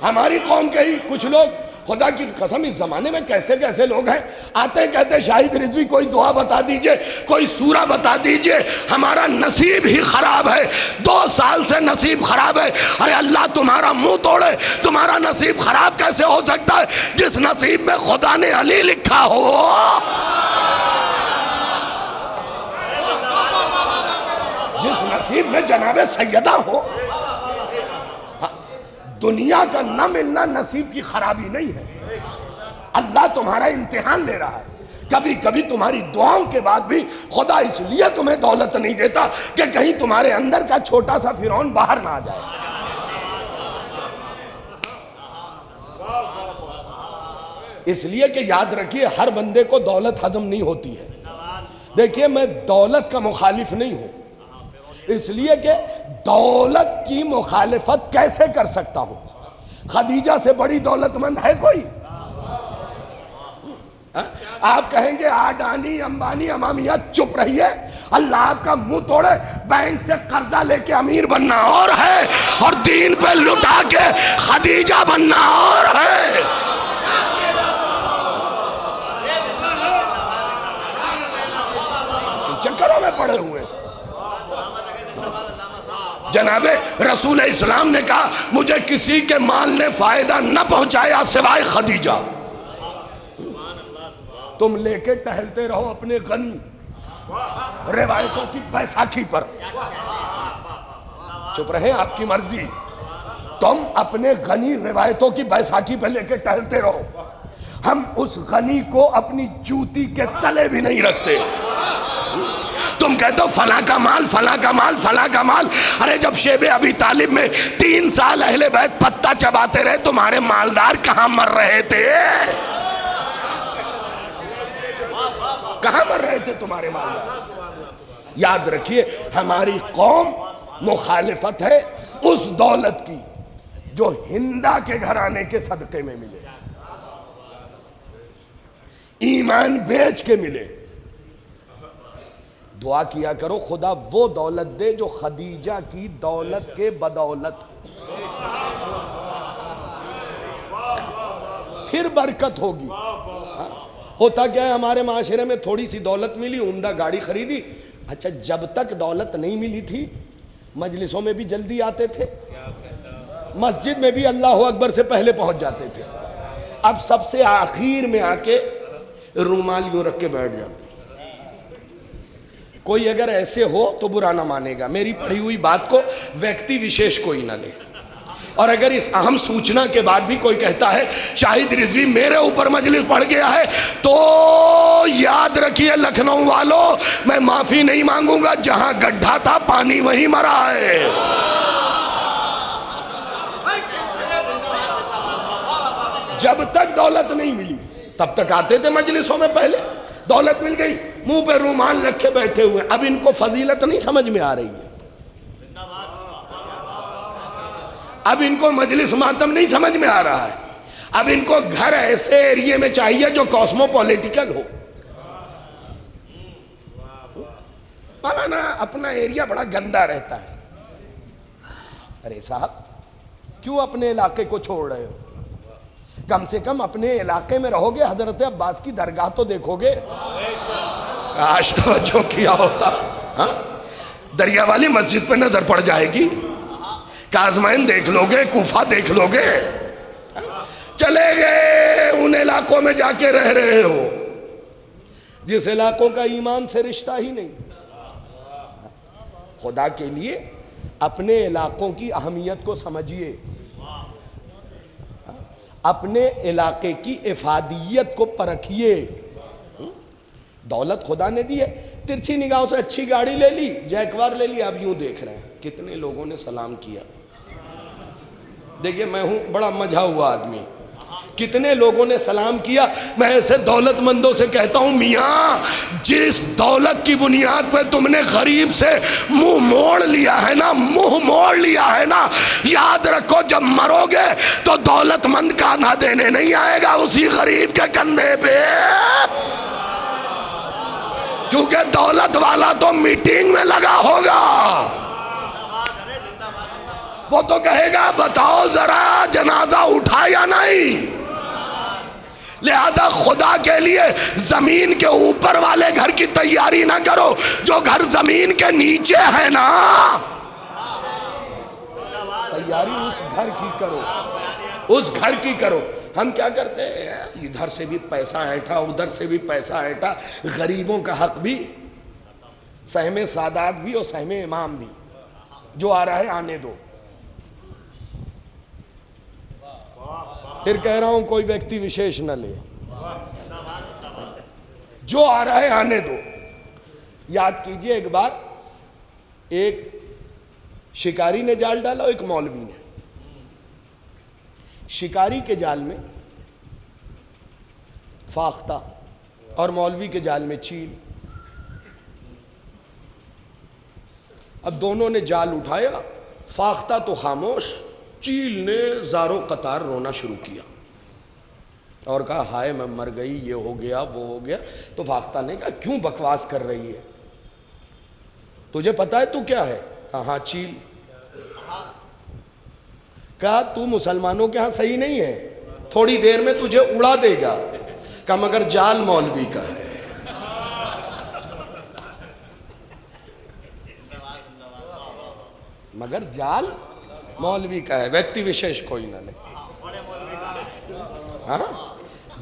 ہماری قوم کے ہی کچھ لوگ، خدا کی قسم اس زمانے میں کیسے کیسے لوگ ہیں، آتے کہتے شاہد رضوی کوئی دعا بتا دیجئے، کوئی سورہ بتا دیجئے، ہمارا نصیب ہی خراب ہے، 2 سال سے نصیب خراب ہے۔ ارے اللہ تمہارا منہ توڑے، تمہارا نصیب خراب کیسے ہو سکتا ہے جس نصیب میں خدا نے علی لکھا ہو؟ جس نصیب میں جناب سیدہ ہو۔ دنیا کا نہ ملنا نصیب کی خرابی نہیں ہے، اللہ تمہارا امتحان لے رہا ہے۔ کبھی کبھی تمہاری دعاؤں کے بعد بھی خدا اس لیے تمہیں دولت نہیں دیتا کہ کہیں تمہارے اندر کا چھوٹا سا فرعون باہر نہ آ جائے۔ اس لیے کہ یاد رکھیے ہر بندے کو دولت ہضم نہیں ہوتی ہے۔ دیکھیے میں دولت کا مخالف نہیں ہوں، اس لیے کہ دولت کی مخالفت کیسے کر سکتا ہوں؟ خدیجہ سے بڑی دولت مند ہے کوئی؟ آپ کہیں گے آڈانی امبانی امامیت، چپ رہیے، اللہ آپ کا منہ توڑے، بینک سے قرضہ لے کے امیر بننا اور ہے، اور دین پہ لٹا کے خدیجہ بننا اور ہے۔ چکروں میں پڑے ہوئے۔ جناب رسول اسلام نے کہا مجھے کسی کے مال نے فائدہ نہ پہنچایا سوائے خدیجہ۔ تم لے کے ٹہلتے رہو اپنے غنی روایتوں کی بیساکھی پر، چپ رہے آپ کی مرضی، تم اپنے غنی روایتوں کی بیساکھی پہ لے کے ٹہلتے رہو، ہم اس غنی کو اپنی جوتی کے تلے بھی نہیں رکھتے۔ تم کہتے ہو فلاں کا مال فلاں کا مال فلاں کا مال، ارے جب شیب ابی طالب میں 3 سال اہل بیت پتہ چباتے رہے تمہارے مالدار کہاں مر رہے تھے؟ کہاں مر رہے تھے تمہارے مالدار؟ یاد رکھیے ہماری قوم مخالفت ہے اس دولت کی جو ہندا کے گھرانے کے صدقے میں ملے، ایمان بیچ کے ملے۔ دعا کیا کرو خدا وہ دولت دے جو خدیجہ کی دولت کے بدولت، پھر برکت ہوگی۔ ہوتا کیا ہے ہمارے معاشرے میں تھوڑی سی دولت ملی، عمدہ گاڑی خریدی، اچھا جب تک دولت نہیں ملی تھی مجلسوں میں بھی جلدی آتے تھے، مسجد میں بھی اللہ اکبر سے پہلے پہنچ جاتے تھے، اب سب سے آخر میں آ کے رومال یوں رکھ کے بیٹھ جاتے۔ کوئی اگر ایسے ہو تو برا نہ مانے گا، میری پڑھی ہوئی بات کو ویکتی وشیش کوئی نہ لے، اور اگر اس اہم سوچنا کے بعد بھی کوئی کہتا ہے شاہد رضوی میرے اوپر مجلس پڑھ گیا ہے، تو یاد رکھیے لکھنؤ والوں میں معافی نہیں مانگوں گا، جہاں گڈھا تھا پانی وہیں مرا ہے۔ جب تک دولت نہیں ملی تب تک آتے تھے مجلسوں میں، پہلے دولت مل گئی منہ پہ رومال رکھے بیٹھے ہوئے، اب ان کو فضیلت نہیں سمجھ میں آ رہی ہے، اب ان کو مجلس ماتم نہیں سمجھ میں آ رہا ہے، اب ان کو گھر ایسے ایریے میں چاہیے جو کاسمو پولیٹیکل ہو۔ نا اپنا ایریا بڑا گندا رہتا ہے، ارے صاحب کیوں اپنے علاقے کو چھوڑ رہے ہو؟ کم سے کم اپنے علاقے میں رہو گے، حضرت عباس کی درگاہ تو دیکھو گے، آج توجہ کیا ہوتا، دریا والی مسجد پہ نظر پڑ جائے گی، کاظمین دیکھ لو گے، کوفہ دیکھ لو گے، چلے گئے ان علاقوں میں جا کے رہ رہے ہو جس علاقوں کا ایمان سے رشتہ ہی نہیں۔ خدا کے لیے اپنے علاقوں کی اہمیت کو سمجھیے، اپنے علاقے کی افادیت کو پرکھیے۔ دولت خدا نے دی ہے، ترچھی نگاہوں سے اچھی گاڑی لے لی، جیکوار لے لی، اب یوں دیکھ رہے ہیں کتنے لوگوں نے سلام کیا۔ دیکھیے میں ہوں بڑا مجھا ہوا آدمی، کتنے لوگوں نے سلام کیا۔ میں ایسے دولت مندوں سے کہتا ہوں میاں جس دولت کی بنیاد پہ تم نے غریب سے منہ موڑ لیا ہے نا، منہ موڑ لیا ہے نا، یاد رکھو جب مرو گے تو دولت مند کاندھا دینے نہیں آئے گا اسی غریب کے کندھے پہ، کیونکہ دولت والا تو میٹنگ میں لگا ہوگا، وہ تو کہے گا بتاؤ ذرا جنازہ اٹھا یا نہیں۔ لہذا خدا کے لیے زمین کے اوپر والے گھر کی تیاری نہ کرو، جو گھر زمین کے نیچے ہے نا تیاری اس گھر کی کرو، اس گھر کی کرو۔ ہم کیا کرتے ہیں، ادھر سے بھی پیسہ اینٹھا ادھر سے بھی پیسہ اینٹھا، غریبوں کا حق بھی، سہم سادات بھی اور سہم امام بھی، جو آ رہا ہے آنے دو۔ پھر کہہ رہا ہوں کوئی ویکتی وشیش نہ لے، جو آ رہا ہے آنے دو۔ یاد کیجئے ایک بار ایک شکاری نے جال ڈالا اور ایک مولوی نے۔ شکاری کے جال میں فاختہ اور مولوی کے جال میں چیل۔ اب دونوں نے جال اٹھایا، فاختہ تو خاموش، چیل نے زاروں قطار رونا شروع کیا اور کہا ہائے میں مر گئی، یہ ہو گیا وہ ہو گیا۔ تو فاختہ نے کہا کیوں بکواس کر رہی ہے، تجھے پتا ہے تو کیا ہے؟ کہا ہاں چیل۔ کہا تو مسلمانوں کے ہاں صحیح نہیں ہے، تھوڑی دیر میں تجھے اڑا دے گا۔ کہا مگر جال مولوی کا ہے۔ مگر جال مولوی کا ہے، ویکتی وشیش کوئی نہ لے۔ ہاں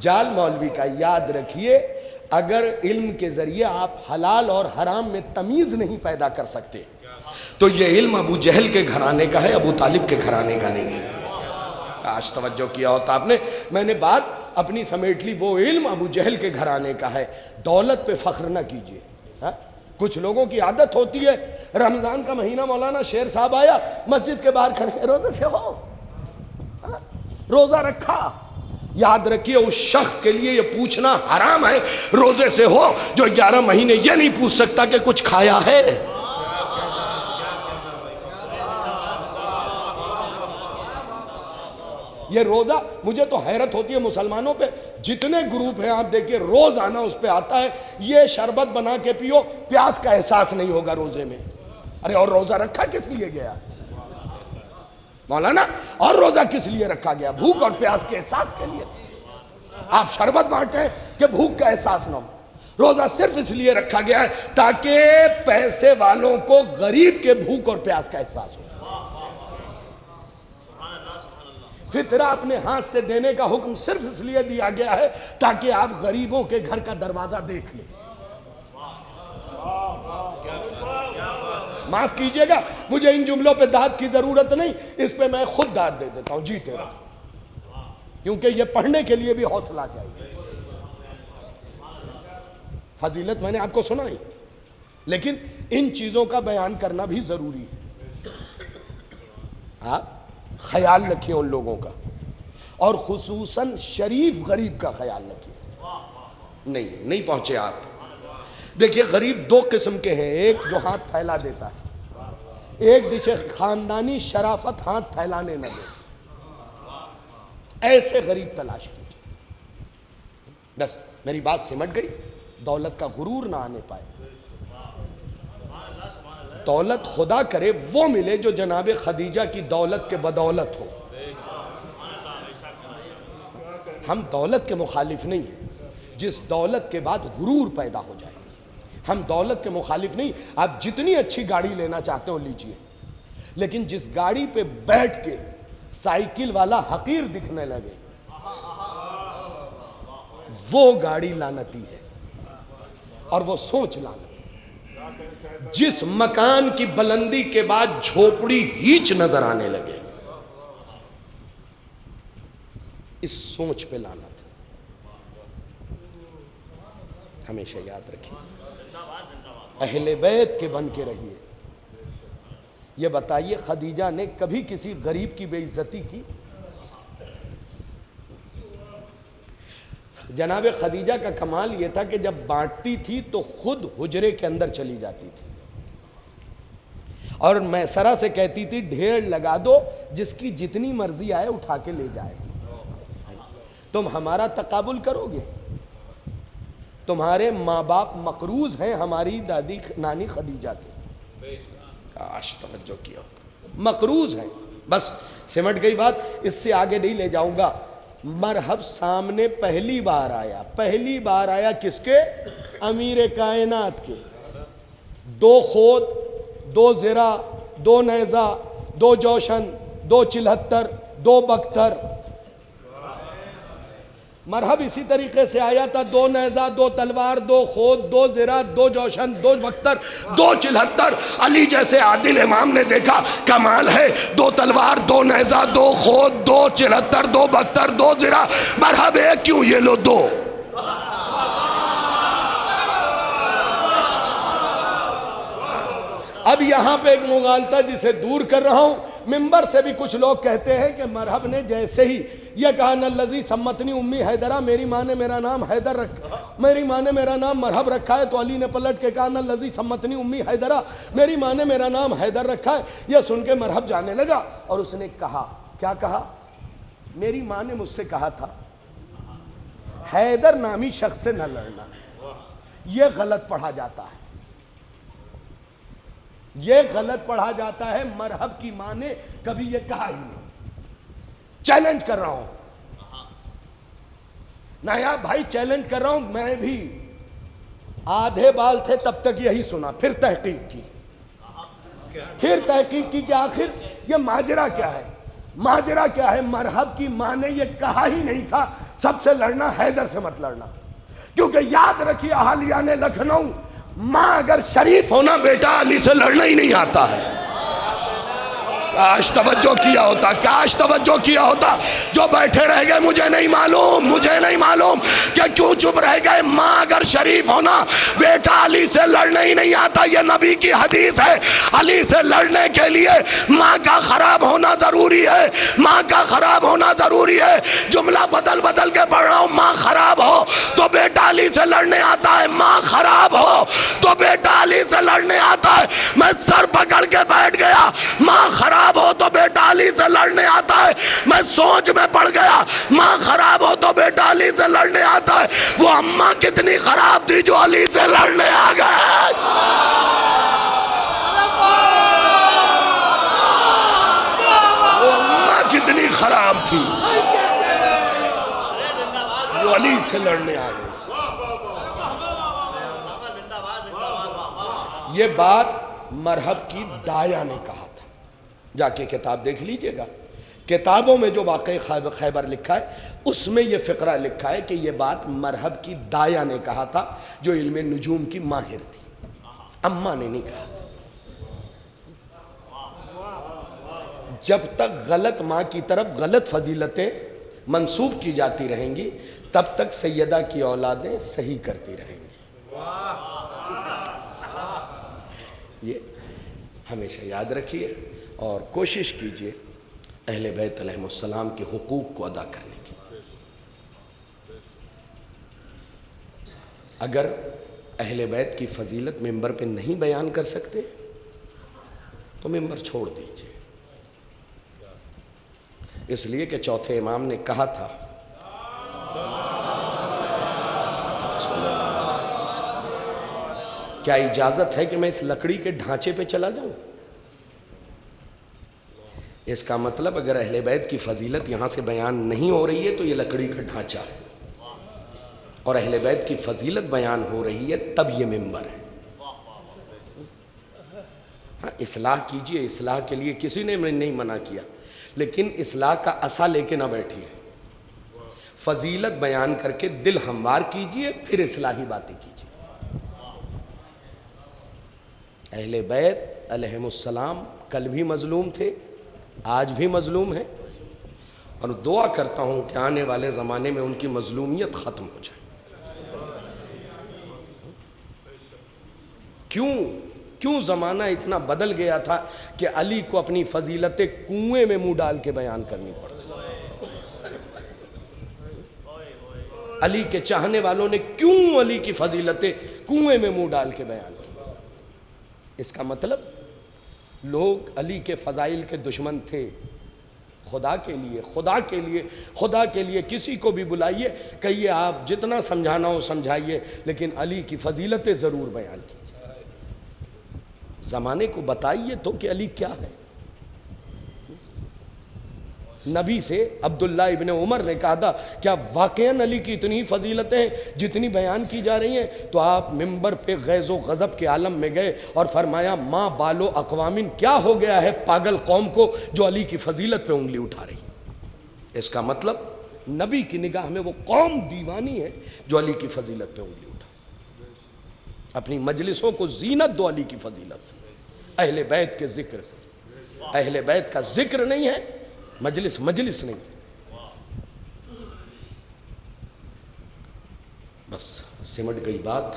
جال مولوی کا۔ یاد رکھیے اگر علم کے ذریعے آپ حلال اور حرام میں تمیز نہیں پیدا کر سکتے تو یہ علم ابو جہل کے گھرانے کا ہے، ابو طالب کے گھرانے کا نہیں ہے۔ کاش توجہ کیا ہوتا آپ نے۔ میں نے بات اپنی سمیٹ لی، وہ علم ابو جہل کے گھرانے کا ہے۔ دولت پہ فخر نہ کیجیے۔ کچھ لوگوں کی عادت ہوتی ہے، رمضان کا مہینہ مولانا شیر صاحب آیا مسجد کے باہر کھڑے، روزے سے ہو، روزہ رکھا۔ یاد رکھیے اس شخص کے لیے یہ پوچھنا حرام ہے روزے سے ہو جو 11 مہینے یہ نہیں پوچھ سکتا کہ کچھ کھایا ہے۔ یہ روزہ، مجھے تو حیرت ہوتی ہے مسلمانوں پہ، جتنے گروپ ہیں آپ دیکھیے روز آنا اس پہ آتا ہے یہ شربت بنا کے پیو، پیاس کا احساس نہیں ہوگا روزے میں۔ ارے اور روزہ رکھا کس لیے گیا مولانا؟ اور روزہ کس لیے رکھا گیا؟ بھوک اور پیاس کے احساس کے لیے۔ آپ شربت بانٹیں کہ بھوک کا احساس نہ ہو۔ روزہ صرف اس لیے رکھا گیا ہے تاکہ پیسے والوں کو غریب کے بھوک اور پیاس کا احساس ہو۔ فطرہ اپنے ہاتھ سے دینے کا حکم صرف اس لیے دیا گیا ہے تاکہ آپ غریبوں کے گھر کا دروازہ دیکھ لیں۔ معاف کیجئے گا مجھے ان جملوں پہ داد کی ضرورت نہیں، اس پہ میں خود داد دے دیتا ہوں، جی تیرا، کیونکہ یہ پڑھنے کے لیے بھی حوصلہ چاہیے۔ فضیلت میں نے آپ کو سنائی، لیکن ان چیزوں کا بیان کرنا بھی ضروری ہے۔ آپ خیال رکھیں ان لوگوں کا، اور خصوصاً شریف غریب کا خیال رکھیں۔ نہیں پہنچے آپ۔ دیکھیے غریب دو قسم کے ہیں، ایک جو ہاتھ پھیلا دیتا ہے، ایک جسے خاندانی شرافت ہاتھ پھیلانے نہ دے، ایسے غریب تلاش کیجیے۔ بس میری بات سمجھ گئی؟ دولت کا غرور نہ آنے پائے۔ دولت خدا کرے وہ ملے جو جناب خدیجہ کی دولت کے بدولت ہو۔ ہم دولت کے مخالف نہیں ہیں جس دولت کے بعد غرور پیدا ہو جائے، ہم دولت کے مخالف نہیں۔ آپ جتنی اچھی گاڑی لینا چاہتے ہو لیجئے، لیکن جس گاڑی پہ بیٹھ کے سائیکل والا حقیر دکھنے لگے وہ گاڑی لعنتی ہے، اور وہ سوچ لعنتی۔ جس مکان کی بلندی کے بعد جھوپڑی ہیچ نظر آنے لگے، اس سوچ پہ لعنت ہے۔ ہمیشہ یاد رکھیے، اہل بیت کے بن کے رہیے۔ یہ بتائیے خدیجہ نے کبھی کسی غریب کی بے عزتی کی؟ جناب خدیجہ کا کمال یہ تھا کہ جب بانٹتی تھی تو خود حجرے کے اندر چلی جاتی تھی اور میسرہ سے کہتی تھی ڈھیر لگا دو، جس کی جتنی مرضی آئے اٹھا کے لے جائے۔ تم ہمارا تقابل کرو گے؟ تمہارے ماں باپ مقروض ہیں ہماری دادی نانی خدیجہ کے، کاش توجہ کیا، مقروض ہیں۔ بس سمٹ گئی بات، اس سے آگے نہیں لے جاؤں گا۔ مرحب سامنے پہلی بار آیا کس کے؟ امیر کائنات کے۔ 2 خود، 2 زرہ، 2 نیزہ، 2 جوشن، 2 چلہتر، 2 بختر، مرحب اسی طریقے سے آیا تھا، 2 نیزہ 2 تلوار 2 خود 2 زرہ 2 جوشن 2 بختر 2 74۔ علی جیسے عادل امام نے دیکھا کمال ہے، 2 تلوار 2 نیزہ 2 خود 2 74 2 بختر 2 زرہ، مرحب ایک کیوں، یہ لو 2۔ اب یہاں پہ ایک مغالطہ جسے دور کر رہا ہوں، منبر سے بھی کچھ لوگ کہتے ہیں کہ مرحب نے جیسے ہی یہ کہا نلذی سمتنی امی حیدرہ، میری ماں نے میرا نام حیدر رکھا، میری ماں نے میرا نام مرحب رکھا ہے، تو علی نے پلٹ کے کہا نلذی سمتنی امی حیدرہ، میری ماں نے میرا نام حیدر رکھا ہے۔ یہ سن کے مرحب جانے لگا اور اس نے کہا، کیا کہا؟ میری ماں نے مجھ سے کہا تھا حیدر نامی شخص سے نہ لڑنا، یہ غلط پڑھا جاتا ہے، یہ غلط پڑھا جاتا ہے، مرحب کی ماں نے کبھی یہ کہا ہی نہیں۔ چیلنج کر رہا ہوں نایاب بھائی، چیلنج کر رہا ہوں، میں بھی آدھے بال تھے تب تک یہی سنا، پھر تحقیق کی کہ آخر یہ ماجرا کیا ہے، ماجرا کیا ہے۔ مرحب کی ماں نے یہ کہا ہی نہیں تھا سب سے لڑنا، حیدر سے مت لڑنا، کیونکہ یاد رکھیے اہالیہ نے لکھنؤ، ماں اگر شریف ہونا بیٹا علی سے لڑنا ہی نہیں آتا ہے۔ کاش توجہ کیا ہوتا، کاش توجہ کیا ہوتا۔ جو بیٹھے رہ گئے مجھے نہیں معلوم کہ کیوں چپ رہ گئے۔ ماں اگر شریف ہونا بیٹا علی سے لڑنا ہی نہیں آتا، یہ نبی کی حدیث ہے۔ علی سے لڑنے کے لیے ماں کا خراب ہونا ضروری ہے، ماں کا خراب ہونا ضروری ہے۔ جملہ بدل کے پڑھ رہا ہوں، ماں خراب ہو تو بیٹا علی سے لڑنے آتا ہے، ماں خراب ہو تو بیٹا علی سے لڑنے آتا ہے۔ میں سر پکڑ کے بیٹھ گیا، ماں خراب ہو تو بیٹا علی سے لڑنے آتا ہے۔ میں سوچ میں پڑ گیا، ماں خراب ہو تو بیٹا علی سے لڑنے آتا ہے۔ وہ اماں کتنی خراب تھی جو علی سے لڑنے آ گئے۔ وہ اماں کتنی خراب تھی جو علی سے لڑنے آ گئے۔ یہ بات مرحب کی دایا نے کہا تھا، جا کے کتاب دیکھ لیجئے گا، کتابوں میں جو واقعہ خیبر لکھا ہے اس میں یہ فقرہ لکھا ہے کہ یہ بات مرحب کی دایا نے کہا تھا جو علم نجوم کی ماہر تھی، اماں نے نہیں کہا تھا۔ جب تک غلط ماں کی طرف غلط فضیلتیں منسوب کی جاتی رہیں گی تب تک سیدہ کی اولادیں صحیح کرتی رہیں گی۔ یہ ہمیشہ یاد رکھیے اور کوشش کیجئے اہل بیت علیہ السلام کے حقوق کو ادا کرنے کی۔ اگر اہل بیت کی فضیلت ممبر پہ نہیں بیان کر سکتے تو ممبر چھوڑ دیجئے، اس لیے کہ چوتھے امام نے کہا تھا کیا اجازت ہے کہ میں اس لکڑی کے ڈھانچے پہ چلا جاؤں؟ اس کا مطلب اگر اہل بیت کی فضیلت یہاں سے بیان نہیں ہو رہی ہے تو یہ لکڑی کا ڈھانچہ ہے، اور اہل بیت کی فضیلت بیان ہو رہی ہے تب یہ ممبر ہے۔ ہاں اصلاح کیجئے، اصلاح کے لیے کسی نے نہیں منع کیا، لیکن اصلاح کا عصا لے کے نہ بیٹھیے، فضیلت بیان کر کے دل ہموار کیجئے پھر اصلاحی باتیں کیجئے۔ اہل بیت علیہم السلام کل بھی مظلوم تھے، آج بھی مظلوم ہیں، اور دعا کرتا ہوں کہ آنے والے زمانے میں ان کی مظلومیت ختم ہو جائے۔ کیوں زمانہ اتنا بدل گیا تھا کہ علی کو اپنی فضیلتیں کنویں میں منہ ڈال کے بیان کرنی پڑتی۔ علی کے چاہنے والوں نے کیوں علی کی فضیلتیں کنویں میں منہ ڈال کے بیان کی؟ اس کا مطلب لوگ علی کے فضائل کے دشمن تھے۔ خدا کے لیے کسی کو بھی بلائیے، کہیے آپ جتنا سمجھانا ہو سمجھائیے، لیکن علی کی فضیلتیں ضرور بیان کیجیے، زمانے کو بتائیے تو کہ علی کیا ہے۔ نبی سے عبداللہ ابن عمر نے کہا تھا کیا واقعاً علی کی اتنی فضیلتیں ہیں جتنی بیان کی جا رہی ہیں؟ تو آپ ممبر پہ غیظ و غضب کے عالم میں گئے اور فرمایا ماں بالو اقوامن، کیا ہو گیا ہے پاگل قوم کو جو علی کی فضیلت پہ انگلی اٹھا رہی ہے۔ اس کا مطلب نبی کی نگاہ میں وہ قوم دیوانی ہے جو علی کی فضیلت پہ انگلی اٹھا. اپنی مجلسوں کو زینت دو علی کی فضیلت سے, اہل بیت کے ذکر سے. اہل بیت کا ذکر نہیں ہے, مجلس نہیں. بس سمٹ گئی بات.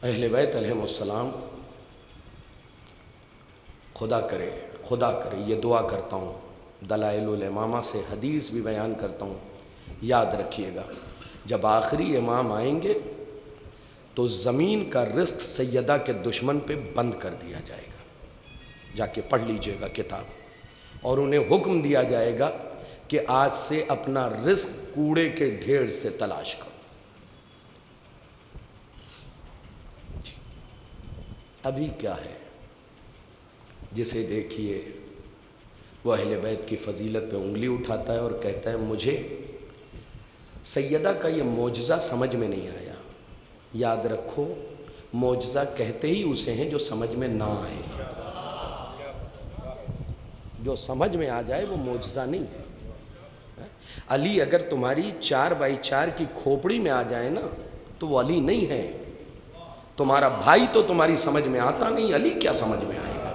اہل بیت علیہم السلام, خدا کرے یہ دعا کرتا ہوں, دلائل الامامہ سے حدیث بھی بیان کرتا ہوں, یاد رکھیے گا جب آخری امام آئیں گے تو زمین کا رزق سیدہ کے دشمن پہ بند کر دیا جائے گا. جا کے پڑھ لیجئے گا کتاب. اور انہیں حکم دیا جائے گا کہ آج سے اپنا رزق کوڑے کے ڈھیر سے تلاش کرو. ابھی کیا ہے, جسے دیکھیے وہ اہل بیت کی فضیلت پہ انگلی اٹھاتا ہے اور کہتا ہے مجھے سیدہ کا یہ معجزہ سمجھ میں نہیں آیا. یاد رکھو, معجزہ کہتے ہی اسے ہیں جو سمجھ میں نہ آئے. جو سمجھ میں آ جائے وہ معجزہ نہیں ہے. علی اگر تمہاری 4x4 کی کھوپڑی میں آ جائے نا تو وہ علی نہیں ہے. تمہارا بھائی تو تمہاری سمجھ میں آتا نہیں, علی کیا سمجھ میں آئے گا.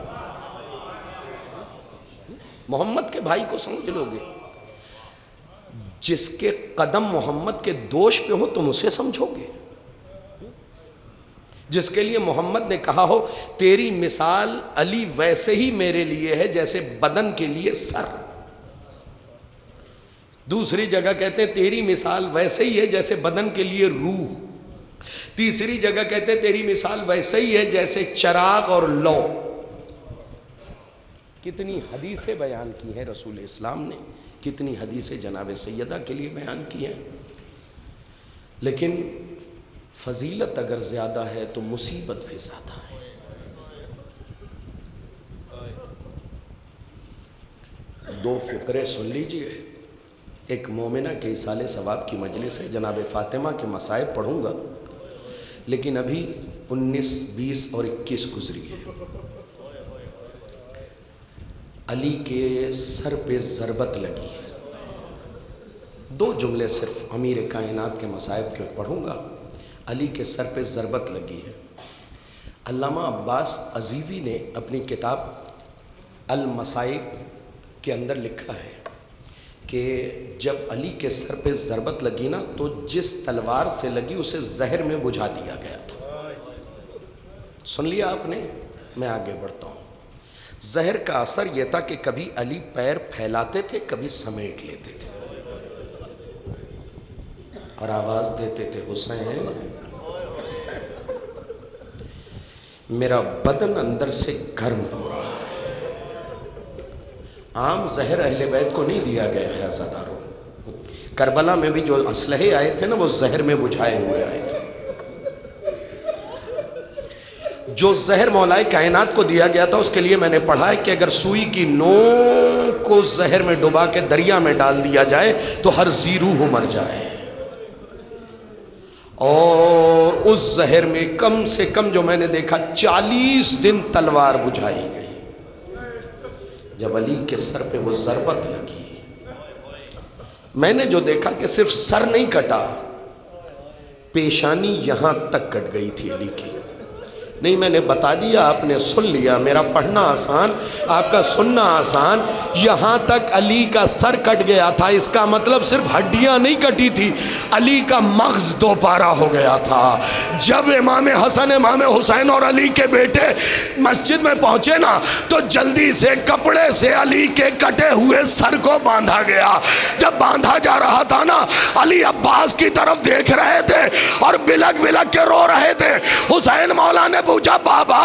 محمد کے بھائی کو سمجھ لو گے, جس کے قدم محمد کے دوش پہ ہو تم اسے سمجھو گے. جس کے لیے محمد نے کہا ہو تیری مثال علی ویسے ہی میرے لیے ہے جیسے بدن کے لیے سر. دوسری جگہ کہتے ہیں تیری مثال ویسے ہی ہے جیسے بدن کے لیے روح. تیسری جگہ کہتے ہیں تیری مثال ویسے ہی ہے جیسے چراغ اور لو. کتنی حدیثیں بیان کی ہیں رسول اسلام نے, کتنی حدیثیں جناب سیدہ کے لیے بیان کی ہیں. لیکن فضیلت اگر زیادہ ہے تو مصیبت بھی زیادہ ہے. دو فقرے سن لیجئے. ایک مومنہ کے ایصال ثواب کی مجلس ہے, جناب فاطمہ کے مصائب پڑھوں گا, لیکن ابھی 19, 20 اور 21 گزری ہے. علی کے سر پہ ضربت لگی. 2 جملے صرف امیر کائنات کے مصائب کے پڑھوں گا. علی کے سر پہ ضربت لگی ہے. علامہ عباس عزیزی نے اپنی کتاب المصائب کے اندر لکھا ہے کہ جب علی کے سر پہ ضربت لگی نا تو جس تلوار سے لگی اسے زہر میں بجھا دیا گیا تھا. سن لیا آپ نے, میں آگے بڑھتا ہوں. زہر کا اثر یہ تھا کہ کبھی علی پیر پھیلاتے تھے, کبھی سمیٹ لیتے تھے اور آواز دیتے تھے حسین میرا بدن اندر سے گرم ہو رہا ہے. عام زہر اہل بیت کو نہیں دیا گیا ہے عزادارو. کربلا میں بھی جو اسلحے آئے تھے نا وہ زہر میں بجھائے ہوئے آئے تھے. جو زہر مولائے کائنات کو دیا گیا تھا اس کے لیے میں نے پڑھا ہے کہ اگر سوئی کی نوک کو زہر میں ڈبا کے دریا میں ڈال دیا جائے تو ہر ذی روح مر جائے. اور اس زہر میں کم سے کم جو میں نے دیکھا 40 دن تلوار بجھائی گئی. جب علی کے سر پہ وہ ضربت لگی, میں نے جو دیکھا کہ صرف سر نہیں کٹا, پیشانی یہاں تک کٹ گئی تھی علی کی. نہیں میں نے بتا دیا, آپ نے سن لیا. میرا پڑھنا آسان, آپ کا سننا آسان. یہاں تک علی کا سر کٹ گیا تھا. اس کا مطلب صرف ہڈیاں نہیں کٹی تھی, علی کا مغز دو پارا ہو گیا تھا. جب امام حسن, امام حسین اور علی کے بیٹے مسجد میں پہنچے نا تو جلدی سے کپڑے سے علی کے کٹے ہوئے سر کو باندھا گیا. جب باندھا جا رہا تھا نا, علی عباس کی طرف دیکھ رہے تھے اور بلک بلک کے رو رہے تھے. حسین مولا نے پوچھا بابا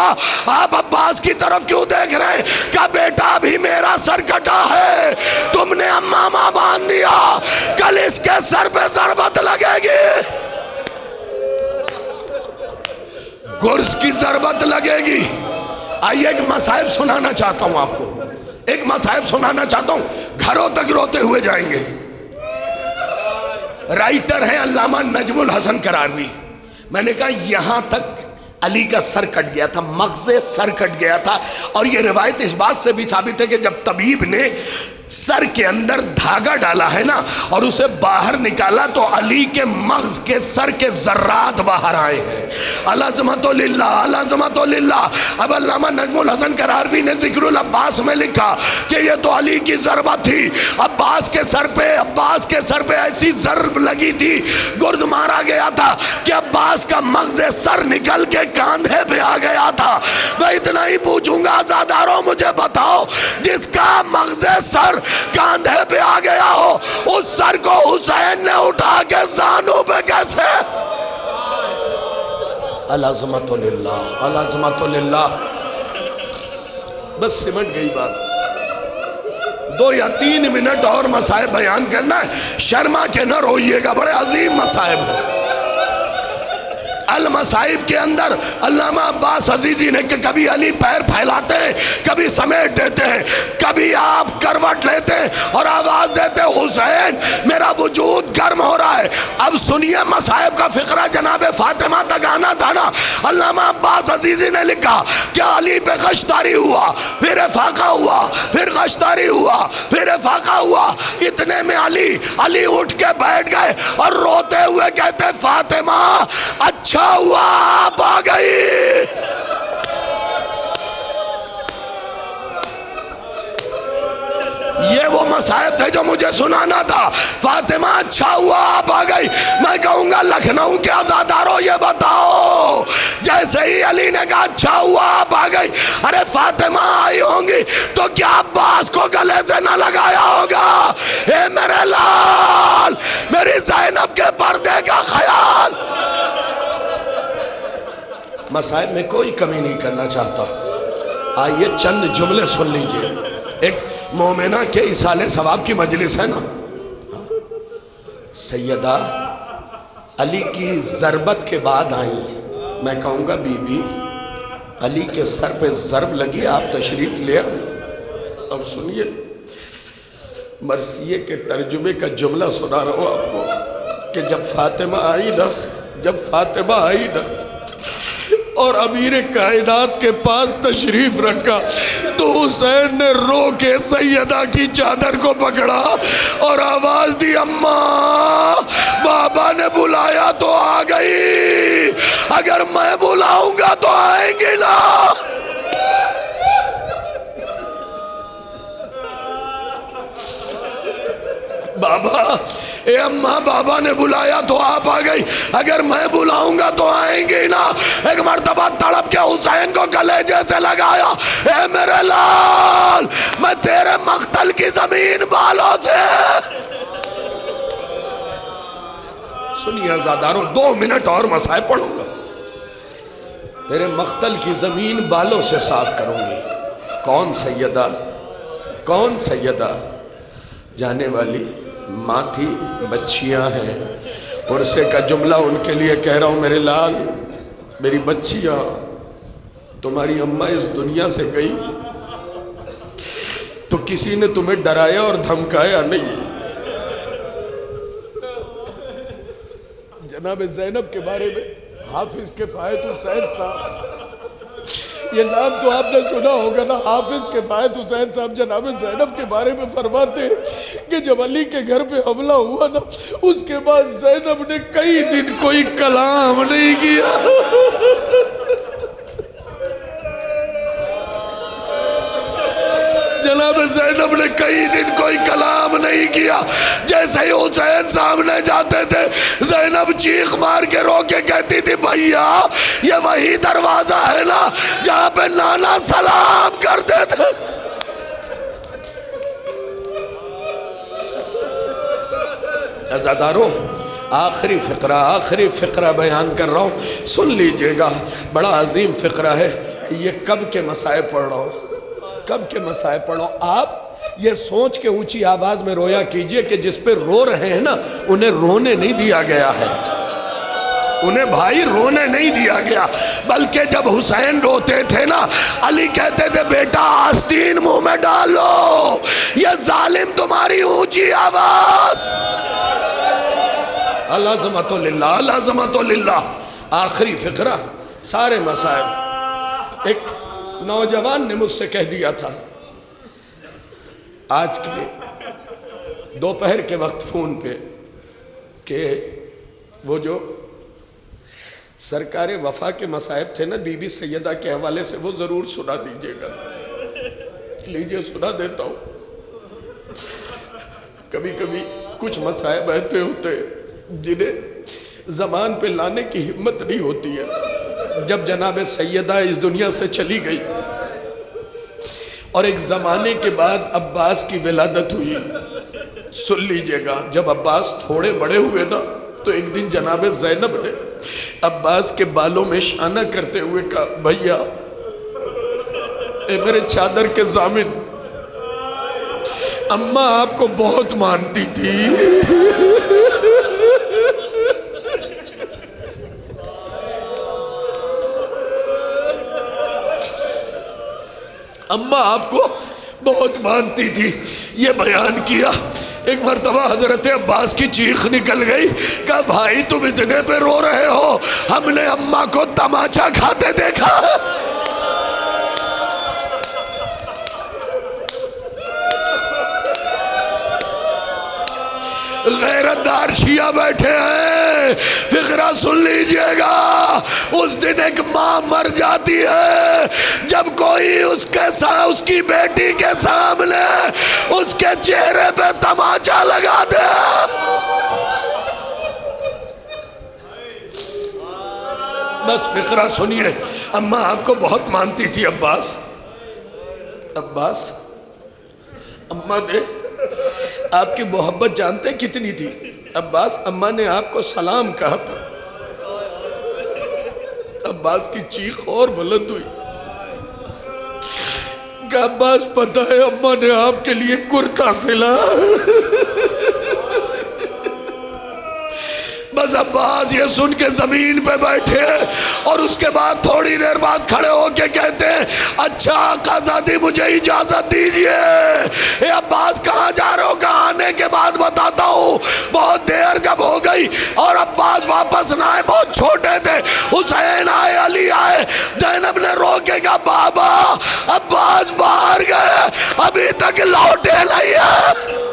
آپ عباس کی طرف کیوں دیکھ رہے ہیں؟ کہا بیٹا ابھی میرا سر کٹا ہے, تم نے امامہ باندھ دیا, کل اس کے سر پہ ضربت لگے گی, گرز کی ضربت لگے گی. آئیے ایک مصائب سنانا چاہتا ہوں آپ کو, ایک مصائب سنانا چاہتا ہوں, گھروں تک روتے ہوئے جائیں گے. رائٹر ہیں علامہ نجم الحسن کراروی. میں نے کہا یہاں تک علی کا سر کٹ گیا تھا, مغز سر کٹ گیا تھا. اور یہ روایت اس بات سے بھی ثابت ہے کہ جب طبیب نے سر کے اندر دھاگا ڈالا ہے نا اور اسے باہر نکالا تو علی کے مغز کے سر کے ذرات باہر آئے ہیں۔ العظمت للہ، العظمت للہ۔ اب علامہ نجم الحسن قراروی نے ذکر العباس میں لکھا کہ یہ تو علی کی ضربت تھی، عباس کے سر پہ ایسی ضرب لگی تھی، گرز مارا گیا تھا کہ عباس کا مغز سر نکل کے کاندھے پہ آ گیا تھا۔ میں اتنا ہی پوچھوں گا عزاداروں مجھے بتاؤ، جس کا مغز سر کاندھے پہ آ گیا ہو اس سر کو حسین نے اٹھا کے زانوں پہ کیسے؟ العظمت للہ، العظمت للہ۔ بس سمٹ گئی بات، 2 یا 3 منٹ اور مسائب بیان کرنا ہے، شرما کے نہ روئیے گا، بڑے عظیم مسائب ہیں۔ المصائب کے اندر علامہ عباس عزیزی نے کہ کبھی علی پیر پھیلاتے ہیں، کبھی سمیٹ دیتے ہیں، کبھی آپ کروٹ لیتے ہیں اور آواز دیتے ہیں حسین میرا وجود گرم ہو رہا ہے۔ اب سنیے مصائب کا فقرہ، جناب فاطمہ تک آنا تھا نا۔ علامہ عباس عزیزی نے لکھا کہ علی پہ غشتاری ہوا، پھر افاقہ ہوا، پھر غشتاری ہوا، پھر افاقہ ہوا۔ اتنے میں علی اٹھ کے بیٹھ گئے اور روتے ہوئے کہتے فاطمہ اچھا ہوا آپ آ گئی۔ یہ وہ مصائب تھے جو مجھے سنانا تھا۔ فاطمہ اچھا ہوا آپ آ گئی۔ میں کہوں گا لکھنؤ کے عزاداروں یہ بتاؤ، جیسے ہی علی نے کہا اچھا ہوا آپ آ گئی، ارے فاطمہ آئی ہوں گی تو کیا عباس کو گلے سے نہ لگایا ہوگا؟ اے میرے لال، میری زینب کے پردے کا خیال۔ مصائب میں کوئی کمی نہیں کرنا چاہتا، آئیے چند جملے سن لیجئے۔ ایک مومنہ کے اصالِ ثواب کی مجلس ہے نا، سیدہ علی کی ضربت کے بعد آئیں، میں کہوں گا بی بی علی کے سر پہ ضرب لگی، آپ تشریف لے آئیں۔ اب سنیے مرثیے کے ترجمے کا جملہ سنا رہا ہوں آپ کو کہ جب فاطمہ آئی نا اور امیر کائنات کے پاس تشریف رکھا تو حسین نے رو کے سیدہ کی چادر کو پکڑا اور آواز دی اماں بابا نے بلایا تو آ گئی، اگر میں بلاؤں گا تو آئیں گے نا۔ بابا اے اماں بابا نے بلایا تو آپ آ گئی، اگر میں بلاؤں گا تو آئیں گے نا۔ ایک مرتبہ تڑپ کے حسین کو کلیجے سے لگایا، اے میرے لال میں تیرے مقتل کی زمین بالوں سے۔ سنیے عزاداروں 2 منٹ اور مسائب پڑھوں گا، تیرے مقتل کی زمین بالوں سے صاف کروں گی۔ کون سیدہ؟ کون سیدہ؟ جانے والی ماں تھی، بچیاں ہیں، پرسے کا جملہ ان کے لیے کہہ رہا ہوں، میرے لال میری بچیاں، تمہاری اماں اس دنیا سے گئی تو کسی نے تمہیں ڈرایا اور دھمکایا نہیں۔ جناب زینب کے بارے میں حافظ کفایت حسین صاحب، یہ نام تو آپ نے سنا ہوگا نا، حافظ کفایت حسین صاحب جناب زینب کے بارے میں فرماتے ہیں کہ جب علی کے گھر پہ حملہ ہوا نا اس کے بعد زینب نے کئی دن کوئی کلام نہیں کیا۔ جناب زینب نے کئی دن کوئی کلام نہیں کیا، جیسے ہی حسین سامنے جاتے تھے زینب چیخ مار کے رو کے کہتی تھی بھیا یہ وہی دروازہ ہے نا جہاں پہ نانا سلام کرتے تھے۔ عزاداروں آخری فقرہ بیان کر رہا ہوں، سن لیجئے گا، بڑا عظیم فقرہ ہے۔ یہ کب کے مسائب پڑھ رہا ہوں، کب کے مسائب پڑھ رہا ہوں۔ آپ یہ سوچ کے اونچی آواز میں رویا کیجئے کہ جس پہ رو رہے ہیں نا انہیں رونے نہیں دیا گیا ہے، انہیں بھائی رونے نہیں دیا گیا، بلکہ جب حسین روتے تھے نا علی کہتے تھے بیٹا آستین منہ میں ڈالو، یہ ظالم تمہاری اونچی آواز۔ العظمت للہ، العظمت للہ۔ آخری فقرہ سارے مسائب۔ ایک نوجوان نے مجھ سے کہہ دیا تھا آج کے دوپہر کے وقت فون پہ کہ وہ جو سرکار وفا کے مصائب تھے نا بی بی سیدہ کے حوالے سے، وہ ضرور سنا دیجئے گا. لیجئے سنا دیتا ہوں. کبھی کبھی کچھ مصائب ایسے ہوتے جنہیں زبان پہ لانے کی ہمت نہیں ہوتی ہے. جب جناب سیدہ اس دنیا سے چلی گئی اور ایک زمانے کے بعد عباس کی ولادت ہوئی، سن لیجئے گا، جب عباس تھوڑے بڑے ہوئے نا تو ایک دن جناب زینب نے عباس کے بالوں میں شانہ کرتے ہوئے کہا، بھیا اے میرے چادر کے ضامن، اماں آپ کو بہت مانتی تھی. اماں آپ کو بہت مانتی تھی. یہ بیان کیا. ایک مرتبہ حضرت عباس کی چیخ نکل گئی، کہا بھائی تم اتنے پہ رو رہے ہو، ہم نے اماں کو تماچا کھاتے دیکھا. غیرت دار شیعہ بیٹھے ہیں، فقرہ سن لیجئے گا. اس دن ایک ماں مر جاتی ہے جب کوئی اس کی بیٹی کے سامنے اس کے چہرے پہ تماچا لگا دے. بس فقرہ سنیے. اماں آپ کو بہت مانتی تھی. عباس اماں نے آپ کی محبت جانتے کتنی تھی؟ عباس اماں نے آپ کو سلام کہا تھا. عباس کی چیخ اور بلند ہوئی کہ عباس پتہ ہے اماں نے آپ کے لیے کرتا سلا. بس عباس یہ سن کے زمین پہ بیٹھے اور اس کے بعد تھوڑی دیر بعد کھڑے ہو کے کہتے ہیں، اچھا آقا زادی مجھے اجازت دیجئے. اے عباس کہاں جا رہے ہو؟ کہاں آنے کے بعد بتاتا ہوں. بہت دیر جب ہو گئی اور عباس واپس نہ آئے، بہت چھوٹے تھے، حسین آئے، علی آئے، زینب نے رو کے کہا بابا عباس باہر گئے ابھی تک لوٹے نہیں ہے.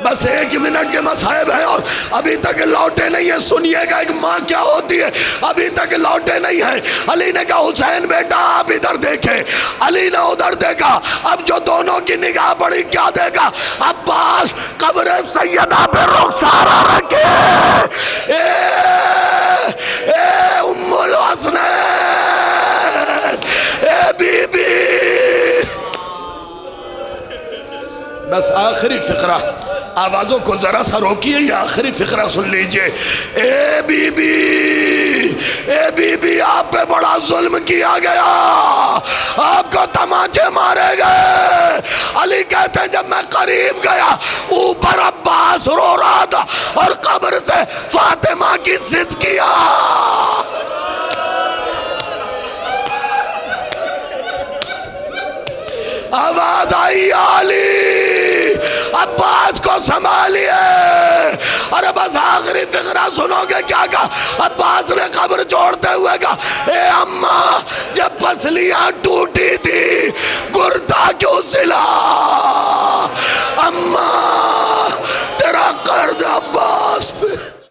بس 1 منٹ کے مصائب ہیں اور ابھی تک لوٹے نہیں ہیں. سنیے گا ایک ماں کیا ہوتی ہے، ابھی تک لوٹے نہیں ہیں. علی نے کہا حسین بیٹا آپ ادھر دیکھیں. علی نے ادھر دیکھا. اب جو دونوں کی نگاہ پڑی کیا دیکھا؟ عباس قبر سیدہ پہ رخسارہ رکھے. اے ام الحسنین، اے بی بی. بس آخری فقرہ، آوازوں کو ذرا سا روکیے، یہ آخری فقرہ سن لیجئے. اے بی بی آپ پہ بڑا ظلم کیا گیا، آپ کو تماچے مارے گئے. علی کہتے ہیں جب میں قریب گیا اوپر عباس رو رہا تھا اور قبر سے فاطمہ کی زد کیا. آواز آئی علی، عباس کو سنبھالیے. ارے بس آخری فقرہ سنو گے کیا کہا؟ عباس نے قبر چھوڑتے ہوئے کہا اے اماں جب پسلیاں ٹوٹی تھی گردہ کیوں سلا؟ اماں